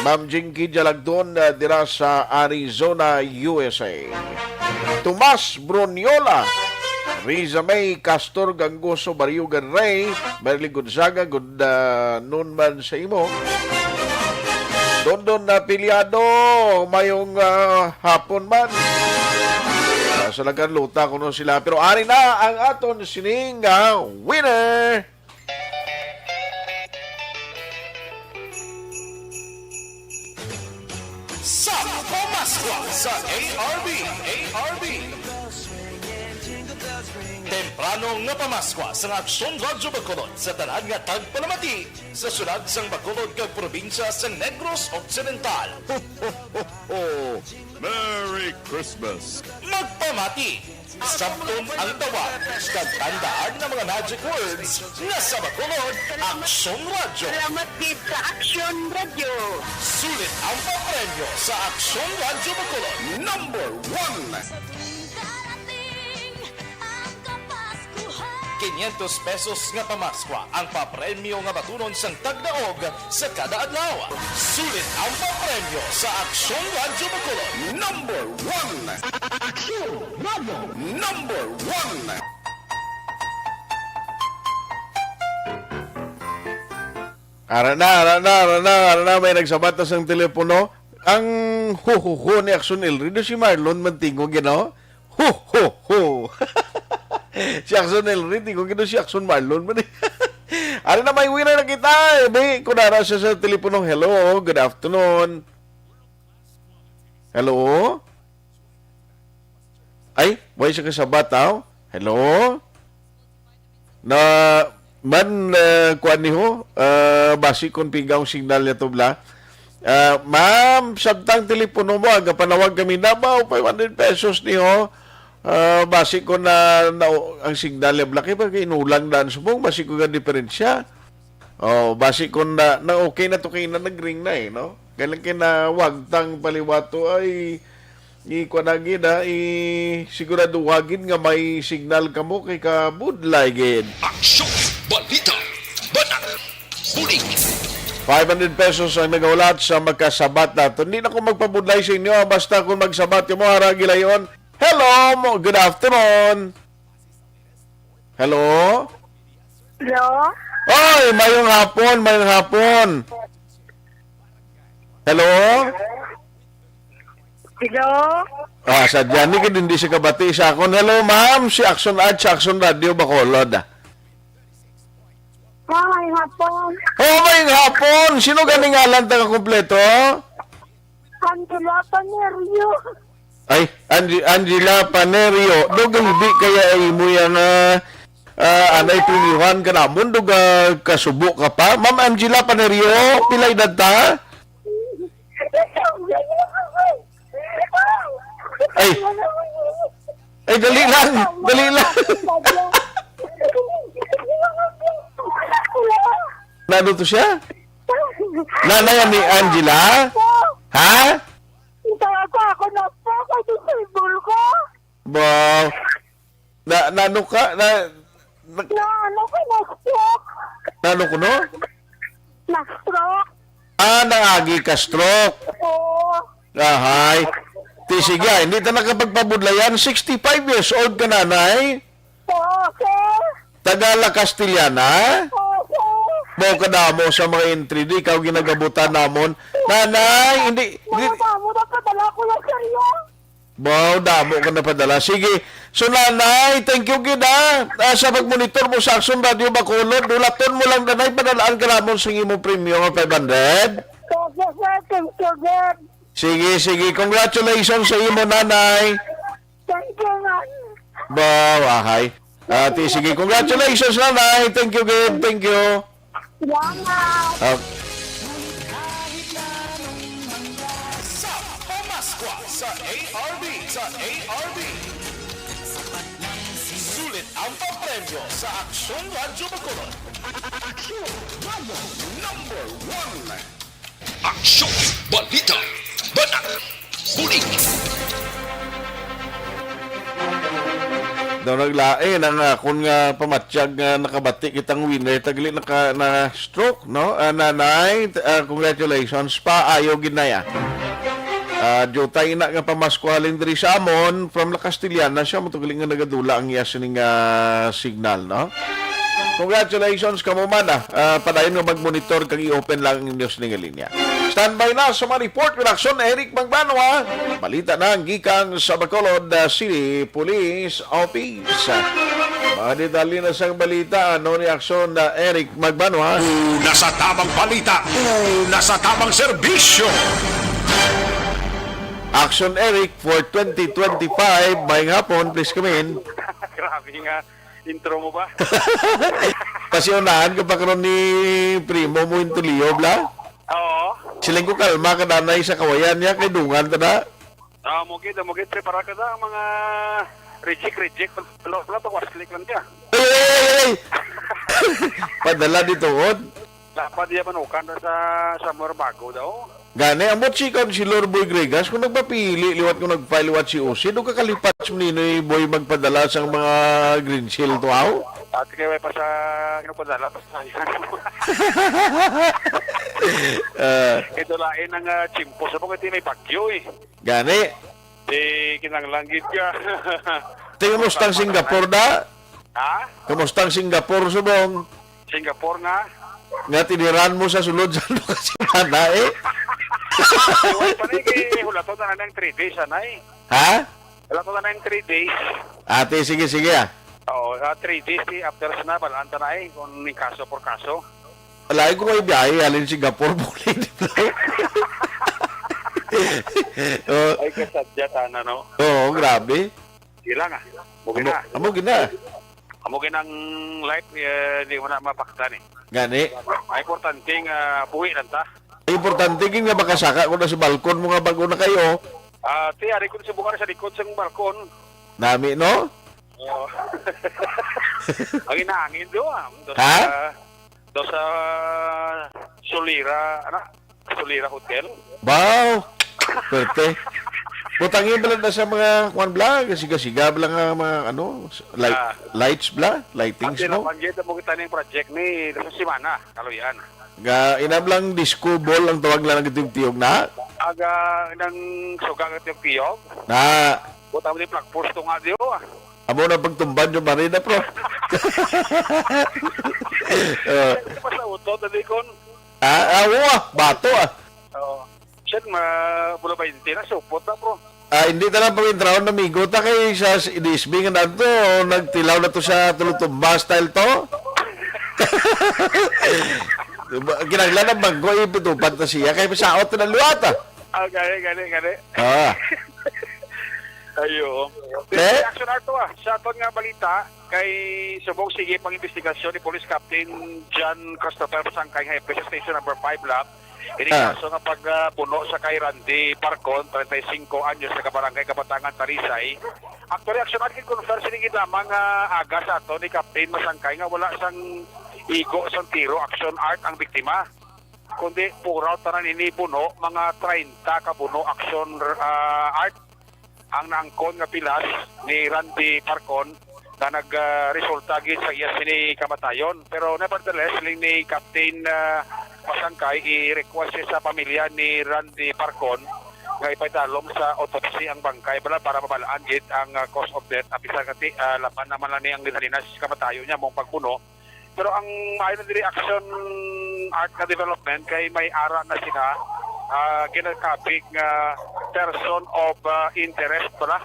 Ma'am Jinky Jalagdon dira sa Arizona, USA. Tomas Broniola, Riza May Castor Gangoso, Bariugan Ray, Merly Gonzaga, good noon man sa imo. Dondon na Piliado, mayong hapon man. Sa lagan luta kuno sila. Pero ari na ang aton sining winner. Sa Pamaskwa sa ARB. Temprano nga pamaskwa sa Aksyon Radyo Bacolod sa tanan nga tagpalamati sa syudad sang Bacolod kag probinsya sa Negros Occidental. Ho, ho, ho, ho. Merry Christmas! Magpamati! Sabton ang tawag kag tandaan ng mga magic words nga sa Bacolod Aksyon Radyo. Salamat gid sa Aksyon Radyo. Sulit ang papremyo sa Aksyon Radyo Bacolod. Number 1! 500 pesos nga pamaskwa ang papremyo nga batunon sang tagdaog sa kada adlaw. Sulit ang papremyo sa Aksyon Radyo Bacolod. Number 1! Aksyon Radyo! Number 1! Arana, may nagsabat na sang telepono. Ang ho ni Aksyon Elrido si Marlon Mantingog, no? Ho! Si Aksyon Elrido, kung si Aksyon Marlon man. Ano na may winner na kita? Be, kunara siya sa telepono. Hello, good afternoon. Hello? Ay, boy siya kasabat, tao? Hello? Na man kuan niho basi kon pigaw signal niya tubla. Ma'am, sabtang telepono mo aga panawag kami na ba 500 pesos niho. Basi ko na ang signal niya blaki pa kay inulang daan subong basi ko ga diferensya. Basi ko na okay na to kay na nagring na no. Kailan kay na wag tang paliwato ay ikuanagi na sigurado wagin nga may signal kamo kay kabudlay gid. Aksyon! Balita! Banak! Bulig! 500 pesos ang nagaulat sa magkasabat nato. Hindi na ako magpabudlay sa inyo. Basta kung magsabat yung mga ragilayon. Hello! Good afternoon! Hello? Hello? Oy! Mayong hapon! Hello? Hello? Sadya, hindi siya kabati sa akon. Hello, ma'am. Si Aksyon sa Aksyon Radio Bacolod. May hapon. May hapon! Sino ganing ngalan taga kompleto? Angela Panerio. Ay, Angela Panerio. Dogang di kaya ay mo yung anay pilihan ka namon. Doga kasubo ka pa. Ma'am Angela Panerio, pilay data? Ay, dali lang. Nado to siya? Nanay ni Angela? Ha? Ako na po kasi sibol ko. Wow. Nano ka? Ano ko na-stroke. Nano ko no? Na-stroke. Naagi ka stroke. Oo. Ahay. Sige, hindi ta nakapagpabudlayan. 65 years old ka nanay? Oo, sir. Tagala Castellana? Oo, sir. Bawa ka damo sa mga entry. Di ikaw ginagabutan namon. Nanay, hindi. Damo na padala ko yung seryo. Bawa, damo ka na padala. Sige. So, nanay, thank you gina. Sa pag-monitor mo sa Aksyon Radio Bacolod, dulaton mo lang nanay, padalaan ka namon sa imo premium ng 500. Okay, sir. Thank you, sir. Sige. Congratulations sa imo, nanay. Thank you, man. Bawa, hay. Sige, congratulations, nanay. Thank you, good. Thank you. Salamat. Sa Pamaskwa sa ARB. Sulit ang papremyo sa Aksyon Radyo Bacolod. Number 1. Aksyon! Balita! Banat! Bulig! Daw naglain ang kung nga pamatsyag nga nakabati kitang winner tagli na stroke no nanay congratulations pa ayo ginaya. Jotay na nga pamasko halin diri sa amon from La Castellana siya matugaling nga nagadula ang iya sining signal no. Congratulations kamo man padayon nga mag-monitor kang i-open lang ang news ning linya. Standby na sa mga report with Aksyon Eric Magbanwa. Balita na ang gikan sa Bacolod City Police Office. Mga detalye na sa balita ano ni Aksyon Eric Magbanwa. Nasa tamang balita, nasa tamang serbisyo. Aksyon Eric for 2025. Mayang hapon, please come in. Grabe nga intro mo ba? Kasi unahan ka pa karon ni Primo mo Intulio, bla? Oo. Siling ko kalma ka nanay sa kawayan niya kay dungan ta na. Mugid, prepara ka sa mga reject. Wala pa, waslik lang ka. Hey! Padala dito, od. Dapat diya manukan sa Morbago daw. Gani, amot si Lord Boy Gregas, kung nagpapili, liwat kung nagfile liwat si Usi, doon kakalipat sa Ninoy Boy magpadala sa mga green shield to aw? At kaya pa sa padala pa sa ito lain ang chimpo sa mga may bagyo eh. Gani. Kinanglanggit ka. Kamusta ang Singapore da? Ha? Kamusta ang Singapore subong? Singapore nga? Nga tiniran mo sa sulod sa kasi mana eh. Hulato na ng 3 days, anay. Ha? Hulato na ng 3 days. Ate, sige Oo, 3 days after na, balanta na eh, kung may kaso por kaso. Alay ko kayo biyahe, alin Singapore muli. Ay, kasadya sana, no? Oo, grabe. Sila nga. Mugin na. Amugin ang life, di mo na mapaktan eh. Gani. Ay, importante buwi lang ta. Importante kin nga makasaka ko na sa balkon mo nga bago na kayo. Tiyari ko sa bukan sa likod sa balkon. Nami, no? Oo. Ang inaangin doon. Ha? Doon sa Solira Hotel. Wow! Pwerte. Putangin bala na sa mga kwan bla, siga-siga bala nga mga lights bla, lightings no? Ang tinapangit mo kita ng project ni sa Simana, Kaloyan. Inablang disco ball ang tawag lang ng tiyog na? Aga ng suga ng tiyog. Na. Buta mo din plug post to nga diyo Amo na pagtumban yung marina, bro. Pas sa uto, talikon. Bato Oo. Siya, mula ba hindi na, supot na, bro. Hindi na lang pamintraon na migo ta kay sa DSB nga na to, nagtilaw na to sa tulutumba style to. Kinaglan ng bangko, ipitupad na siya, kaya masaot na luwata. Gani. Ayo. Reaction to sa aton nga balita kay subong sige pang investigasyon ni Police Captain John Christopher Sangkay Hepe sa Station Number 5 Lab. Ini kaso nga pagpuno sa kay Randy Parcon, 35 anyos sa Kabarangay Kabatangan, Tarisay. Actually, action natin confirm sinigid lamang aga sa ato ni Captain Masangkay nga wala sang igo sang tiro action art ang biktima. Kundi puraw tanan ini puno mga 30 ka puno action art ang naangkon nga pilas ni Randy Parcon na nag-resulta sa iya sini kamatayon. Pero nevertheless, ni Captain Pasangkay i-request sa pamilya ni Randy Parcon nga ipaidalom sa autopsy ang bangkay para mabalaan gid ang cause of death. Apisa kati laban naman lang ni ang dinhalinas kamatayon niya mong pagpuno. Pero ang maayon na reaction art na development kay may ara na sila ginakapig nga person of interest pala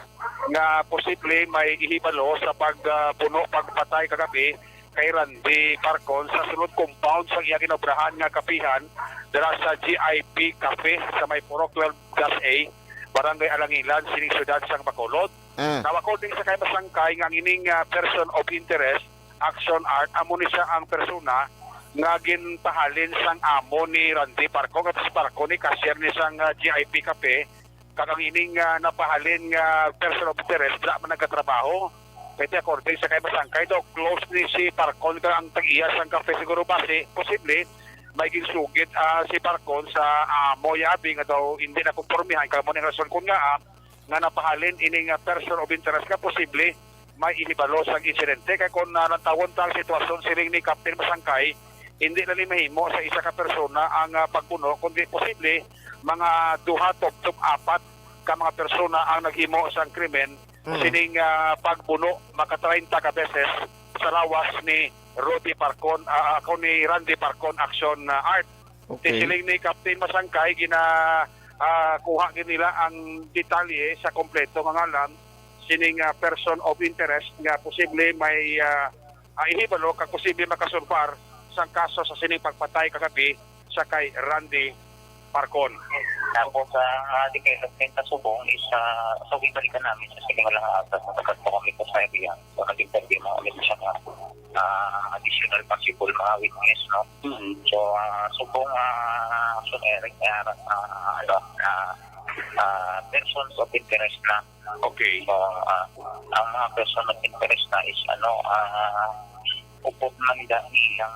nga posible may ihibalo sa pagpuno pagpatay kagabi kay Randy Parcon sa sulod compound sa iya ginobrahan nga kapihan dira sa GIP Cafe sa may Purok 12-A Barangay Alangilan sining syudad sang Bacolod. Nawakol din sa kay Masangkay nga ining person of interest action art amo ni siya ang persona nga ginpahalin sang amo ni Randy Parcon at si Parcon ni cashier ni sang GIP Cafe kakang ining napahalin nga person of interest wala man nagkatrabaho Pwede according sa kay Masangkay daw, close ni si Parcon ka ang tag-iya sang kape siguro base, posible may ginsugid si Parcon sa Moyabi nga daw hindi na konformihan ka mo ng rason kung nga napahalin ining person of interest ka posible may inibalo sa insidente kay kung natawon tang sitwasyon siring ni Captain Masangkay hindi na mahimo sa isa ka persona ang pagpuno kundi posible mga 2 to 4 ka mga persona ang naghimo sa krimen sining pagbuno maka 30 ka beses sa lawas ni Rudy Parcon ako ni Randy Parcon Action Art. Okay. Siling ni Captain Masangkay kuha nila ang detalye sa kompleto nga ngalan sining person of interest nga posible may ihibalo kag posible makasurpar sa kaso sa sining pagpatay kagabi sa kay Randy Parcon. Tapos di kayo nagpenta subong is so ibalikan namin sa sining lang atas matakat po kami sa Siberian. So nag-interview mga ulit siya na additional possible mga witness, no? So subong sunering persons of interest na. Okay. So ang mga person of interest na is upot man dahil ang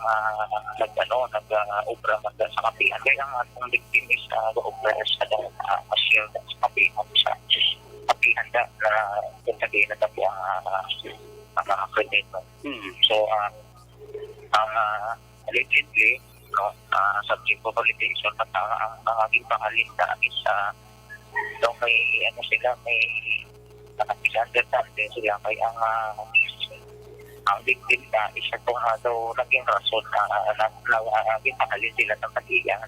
nag-obra man sa kapihan. Kaya ang atong victim is go-obra sa masyil sa kapihan sa kapihan na sabihin na po ang mga credit. So, ang allegedly, subject to validation, at ang aking pangalinda is daw may sila, may misunderstanding sila kay ang victim na isa po nga daw naging rason na ginpakalin sila ng katiya.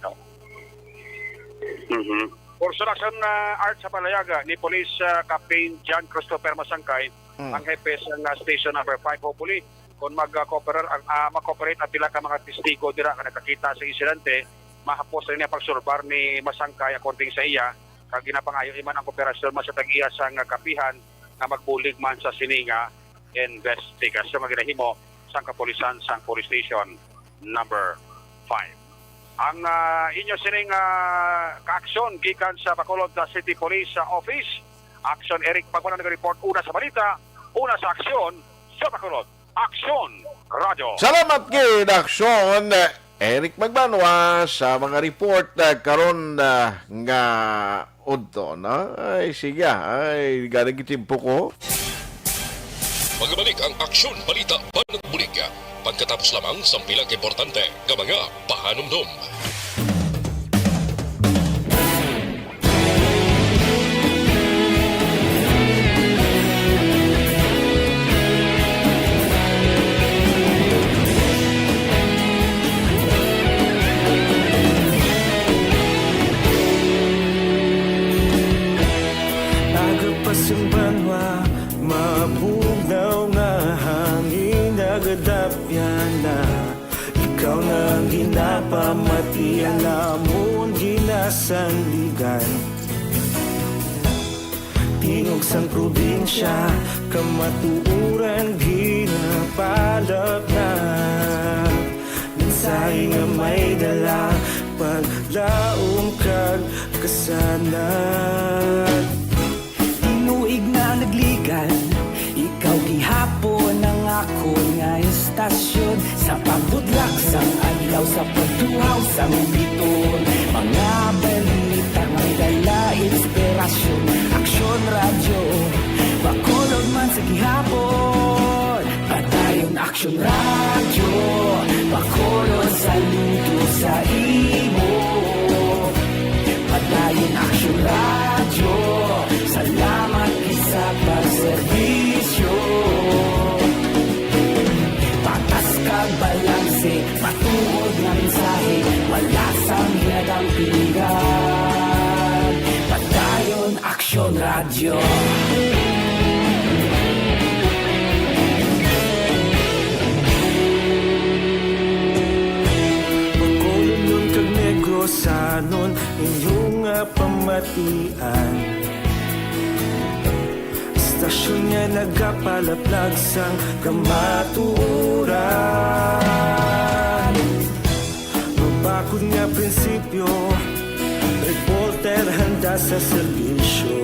Construction art sa Palayaga ni Police Captain John Christopher Masangkay ang hepe sa Station Number 5 hopefully kung mag-cooperate at pila ka mga testigo dira ka nakakita sa insidente mahapos rin niya pagsurbar ni Masangkay according sa iya kag ginapangayo iman ang kooperasyon sa tag-iya sang kapihan na magbulig man sa sininga investigasyon nga ginahimo sang kapulisan sang Police Station Number 5. Ang inyo sining ka-aksyon gikan sa Bacolod City Police Office. Aksyon Eric Pagmana nag-report una sa balita, una sa aksyon sa Bacolod. Aksyon Radio. Salamat kay Aksyon Eric Magbanwa sa mga report karon nga udto na. Ay sige, ay galing itimpo ko. Magbalik ang Aksyon Balita Banat Bulig. Pagkatapos lamang sa pilang importante ng mga pahanumdum. Agapasang banwa, mabugnaw nga hangin nagadapyan na ikaw na ang ginapamatian namon ginasanligan. Tingog sang probinsya, kamatuuran ginapalap na mensahe nga may dala paglaom kag kasanan. Inuig na nagligan, ikaw gihapon ang ako nga istasyon sa pagbudlak sang adlaw sa pagtuhaw sang biton. Mga balita may dala inspirasyon, Aksyon Radio, Bacolod man sa gihapon. Padayon Aksyon Radio, Bacolod saludo sa imo. Padayon Aksyon Radio, salamat sa pagserbisyo. Patas kag balanse, matuod nga mensahe, wala sang hinagang piligan. Padayon Aksyon Radio. Bacolod nun kag Negros sanon inyong pamatian. Stasyon nga nagapalaplag sang kamaturan. Mabakod nga prinsipyo, reporter handa sa serbisyo.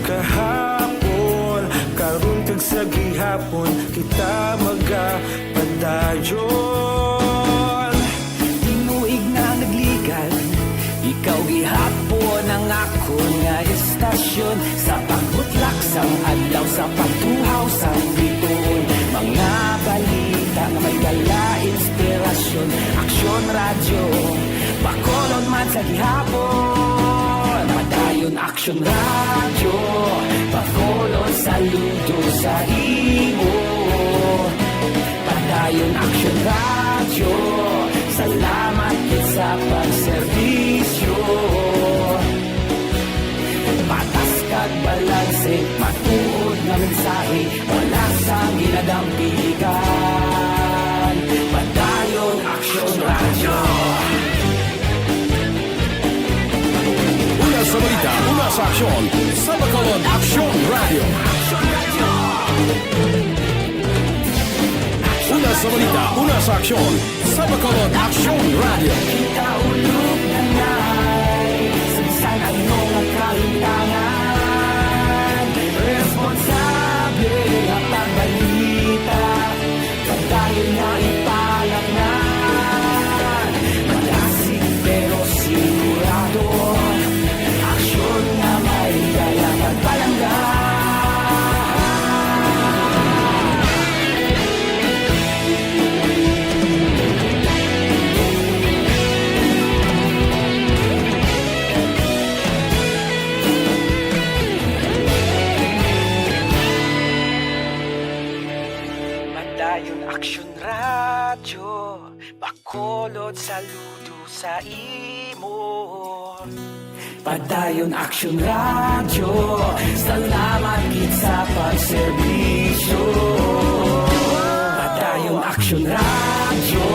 Kahapon, karun kag sa gihapon kita magapadayon. Tinuig na nagligal, ikaw gihapon ang ako nga estasyon. Sa pagbutlak sang adlaw, sa pagtuhaw sang biton, mga balita nga may dala inspirasyon. Aksyon radyo, Bacolod man sa gihapon. Padayon Aksyon radyo, Bacolod saludo sa imo. Padayon Aksyon radyo, salamat kit sa pagserbisyo. Patas kag balanse, matuod nga mensahe, wala sang ginadampigan. Padayon Aksyon radyo. Una sa balita, una sa aksyon, sa Bacolod Aksyon Radio. Una sa balita, una sa aksyon, sa Bacolod Aksyon Radio. Kaulog na ngay, sansan ang mga kalintangan. Responsable at ang balita, pagdayon na ipalaknan. Malasig pero sigurado, aksyon na may dalang at palanggan. Padayon Aksyon radyo, Bacolod saludo sa imo. Padayon Aksyon radyo, salamat kit sa pagserbisyo. Padayon Aksyon radyo,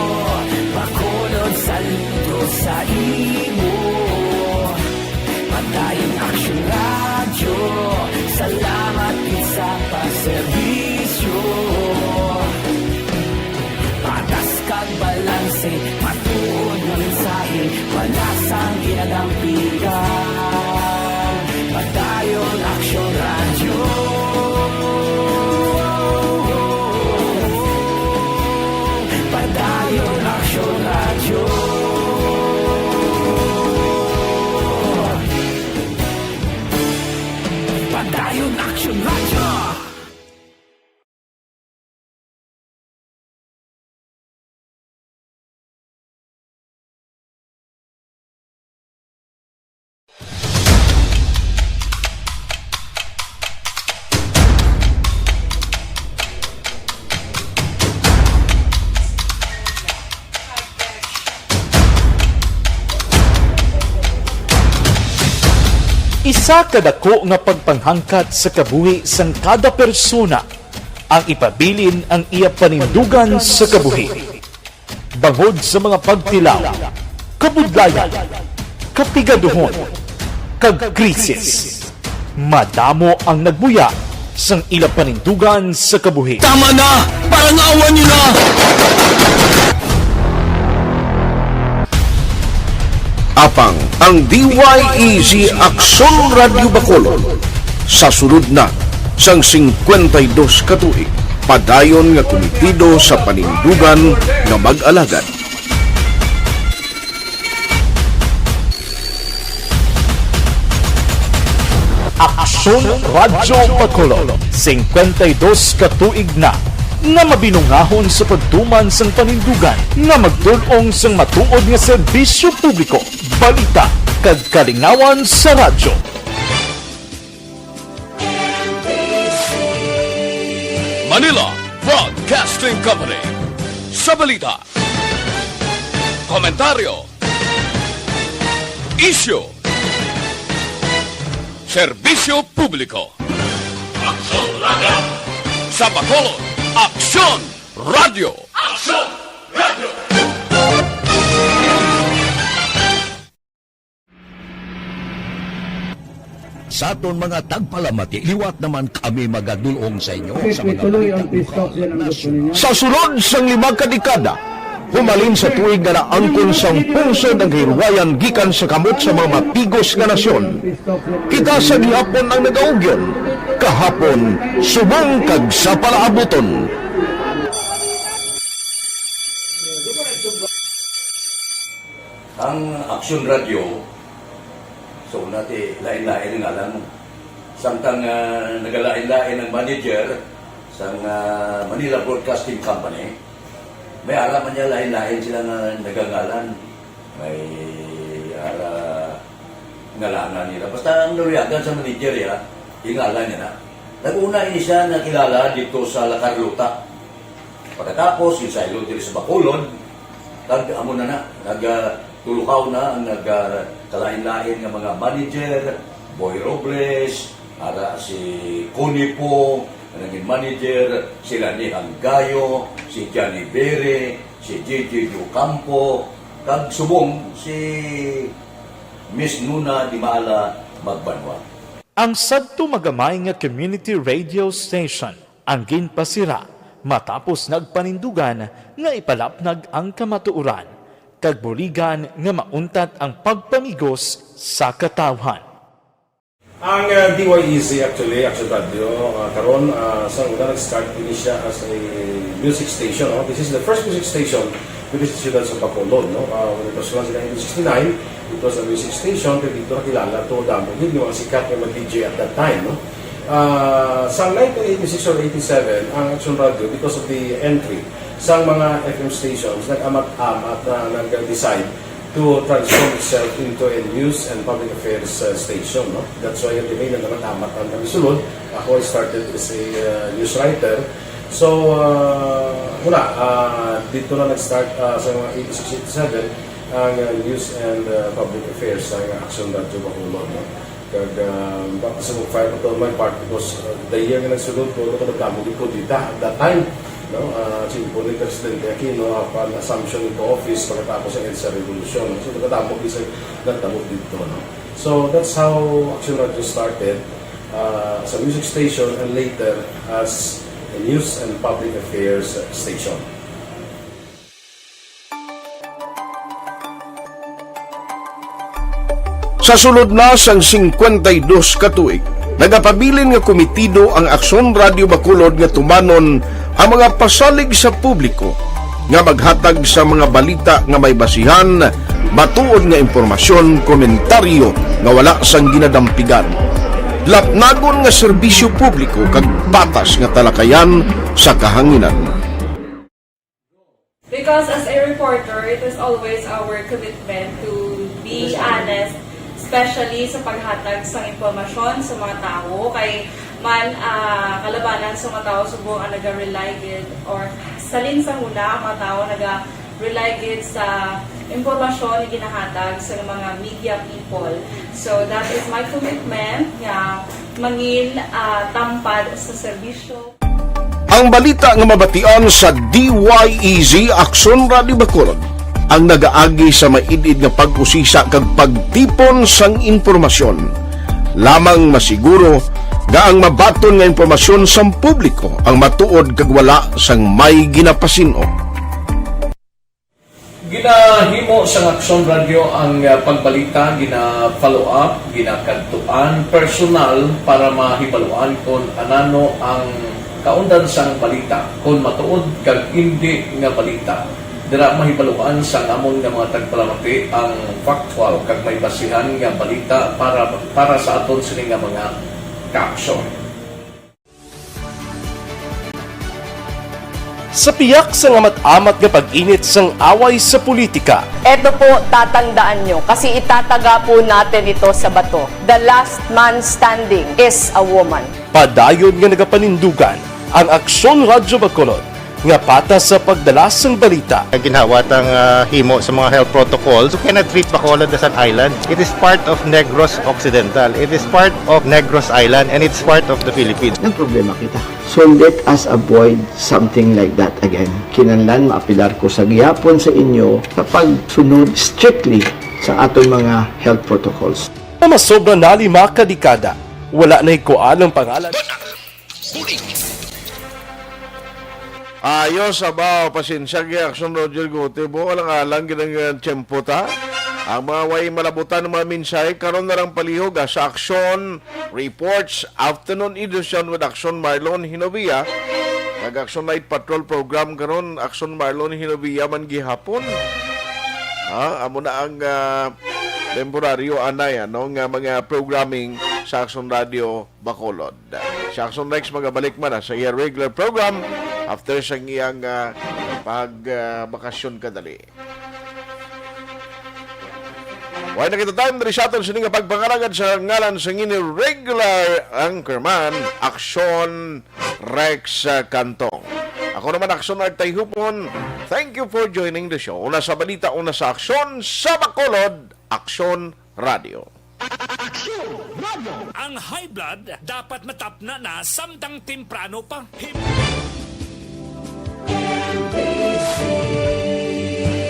Bacolod saludo sa imo. Padayon Aksyon radyo, salamat kit sa pagserbisyo. Patas kag balanse, matuod nga mensahe, wala sang ginadampigan. Padayon Aksyon radyo. Padayon Aksyon radyo. Padayon Aksyon radyo. Isa kadako nga pagpanghangkat sa kabuhi sang kada persona ang ipabilin ang iya panindugan sa kabuhi. Bangod sa mga pagtilaw, kabudlayan, kapigaduhon, kag krisis, madamo ang nagbuya sang ila panindugan sa kabuhi. Tama na! Parang awan nyo na! Apang ang DYEZ Aksyon Radio Bacolod sa sulod na sang 52 katuig, padayon nga komitido sa panindugan nga mag-alagad. Aksyon Radio Bacolod, 52 katuig na nga mabinungahon sa pagtuman sang panindugan nga magtulong sang matuod nga serbisyo publiko, balita kag kalingawan sa radyo. Manila Broadcasting Company. Sa balita, komentaryo, isyu, serbisyo publiko. Aksyon Radio. Sa Bacolod, Aksyon Radio. Aksyon Radio. Sa aton mga tagpalamati, liwat naman kami magadulong sa inyo sa mga sa sulod sang 5 kadekada, humalin sa tuig nga naangkon sang pungsod ang hirwayan gikan sa kamot sa mga mapigos nga nasyon. Kita sa gihapon ang nagaugyon, kahapon subong kag sa palaabuton. Ang Action Radio, so natin lain-lain ang alam mo. Samtang nagalain-lain ng manager sa Manila Broadcasting Company, may alaman niya lain-lain sila na nagangalan. May ngalanan nila. Basta ang naluyagan sa manager ya, ingalan niya na. Nag-una siya na kilala dito sa La Carlota. Pagkatapos, yung sa dito sa Bacolod, amo na nagtulukaw na ang nagkalain-lain ng mga manager, Boy Robles, si Connie po, naging manager, sila ni Hanggayo, si Johnny Bere, si J.J. Ducampo, kag subong si Miss Nuna Di Mala Magbanwa. Ang sadto magamay nga community radio station ang ginpasira matapos nagpanindugan nga ipalapnag ang kamatuoran kag buligan nga mauntat ang pagpamigos sa katawhan. Ang DYEZ actually, Action Radio, karon sa una nag-start din siya as a music station. This is the first music station with the Ciudad sa Bacolod. When it was launched in 1969, it was a music station, pero dito nakilala to damo. Yun yung mga sikat na mag-DJ at that time. Sa 1986 or 87, ang Action Radio, because of the entry sa mga FM stations, nag-amat-amat na nag-decide to transform itself into a news and public affairs station. That's why yung dinay na naman-amat ang kami sulod. Ako I started as a news writer. So, dito na nag-start sa mga 86-87 ang news and public affairs sa Action Radio Bacolod. Kag sa mag-fire ko my part because the year na nagsulod ko, nagdamog ko dito at that time. Simple ni Presidente Aquino upon assumption into office pagkatapos ng EDSA Revolution. So, nagdamog isa nagdamog dito. So, that's how Action Radio started as a music station and later as a news and public affairs station. Sa sulod na sang 52 ka tuig, nagapabilin nga komitido ang Action Radio Bacolod nga tumanon ang mga pasalig sa publiko nga maghatag sa mga balita nga may basihan, matuod nga impormasyon, komentaryo nga wala sang ginadampigan. Lapnagon nga serbisyo publiko kag patas nga talakayan sa kahanginan. Because as a reporter, it is always our commitment to be honest, especially sa paghatag sa impormasyon sa mga tao kay man kalabanan sa mga tao subong ang naga-rely gid or salin sa huna ang mga tao naga-rely gid sa impormasyon na ginahatag sa mga media people. So that is my commitment nga mangin tampad sa serbisyo. Ang balita nga mabatian sa DYEZ Action Radio Bacolod ang nagaagi sa maidid nga pag-usisa kag pagtipon sang impormasyon. Lamang masiguro nga ang mabaton nga impormasyon sang publiko ang matuod kag wala sang may ginapasino. Ginahimo sa Action Radio ang pagbalita, gina-follow up, ginakantuan personal para mahibaluan kung anano ang kaundan sang balita, kung matuod kag hindi nga balita. Dira mahibaluan sa amon nga mga tagpalamati ang factual kag may basihan nga balita para sa aton sini nga mga ka-aksyon. Sa piyak sa ngamat-amat nga pag-init sang away sa politika. Ito po, tatandaan nyo, kasi itataga po natin ito sa bato. The last man standing is a woman. Padayon nga nagapanindugan ang Action Radio Bacolod nga patas sa pagdalas ng balita. Ginhawat ang himo sa mga health protocols. You cannot treat Bacolod as an island. It is part of Negros Occidental. It is part of Negros Island and it's part of the Philippines. Ang problema kita. So let us avoid something like that again. Kinahanglan maapilar ko sa gihapon sa inyo sa pagsunod strictly sa aton mga health protocols. Na masobra na 5 kadekada, wala na ikuan ang pangalan. Ayos, abaw, pasensya kay Action Roger Gote. Walang alang ginang tiyempo ta. Ang mga way malabutan ng mga mensahe karon na lang palihog sa Action Reports Afternoon Edition with Action Marlon Hinovia. Kag Action Night Patrol Program karon Action Marlon Hinovia man gihapon. Amo na ang temporaryo anay nga mga programming sa Action Radio Bacolod. Sa Action Rex magabalik man sa iya regular program after sa iyang pagbakasyon kadali. Why na kita time dari sa aton sining pagpangalagad sa ngalan sa ngini regular anchorman Action Rex Cantong. Ako naman Action Art Tayhupon. Thank you for joining the show. Una sa balita, una sa aksyon sa Bacolod, Action Radio. Ang high blood dapat matapna na samtang temprano pa.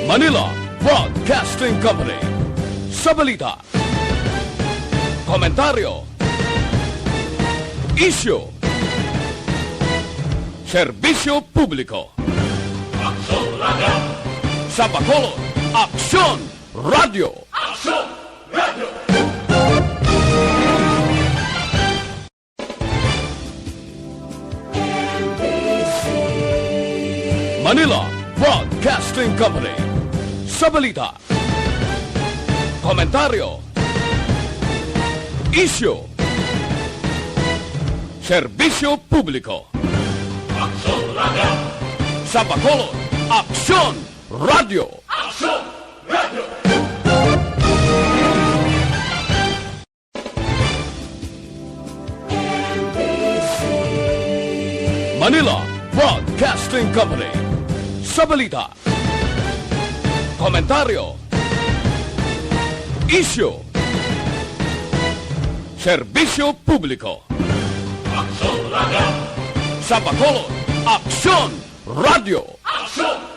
Manila Broadcasting Company. Sa balita, komentaryo, issue, serbisyo publiko. Action Radio! Sa Bacolod, Action Radio! Action Radio! Manila Broadcasting Company. Sa balita, komentaryo, issue, serbisyo publiko. Action Radio! Sa Bacolod, Action Radio! Action Radio! Manila Broadcasting Company. Sa balita, komentaryo, issue, serbisyo publiko. Action Radio! Sa Bacolod, Action Radio! Action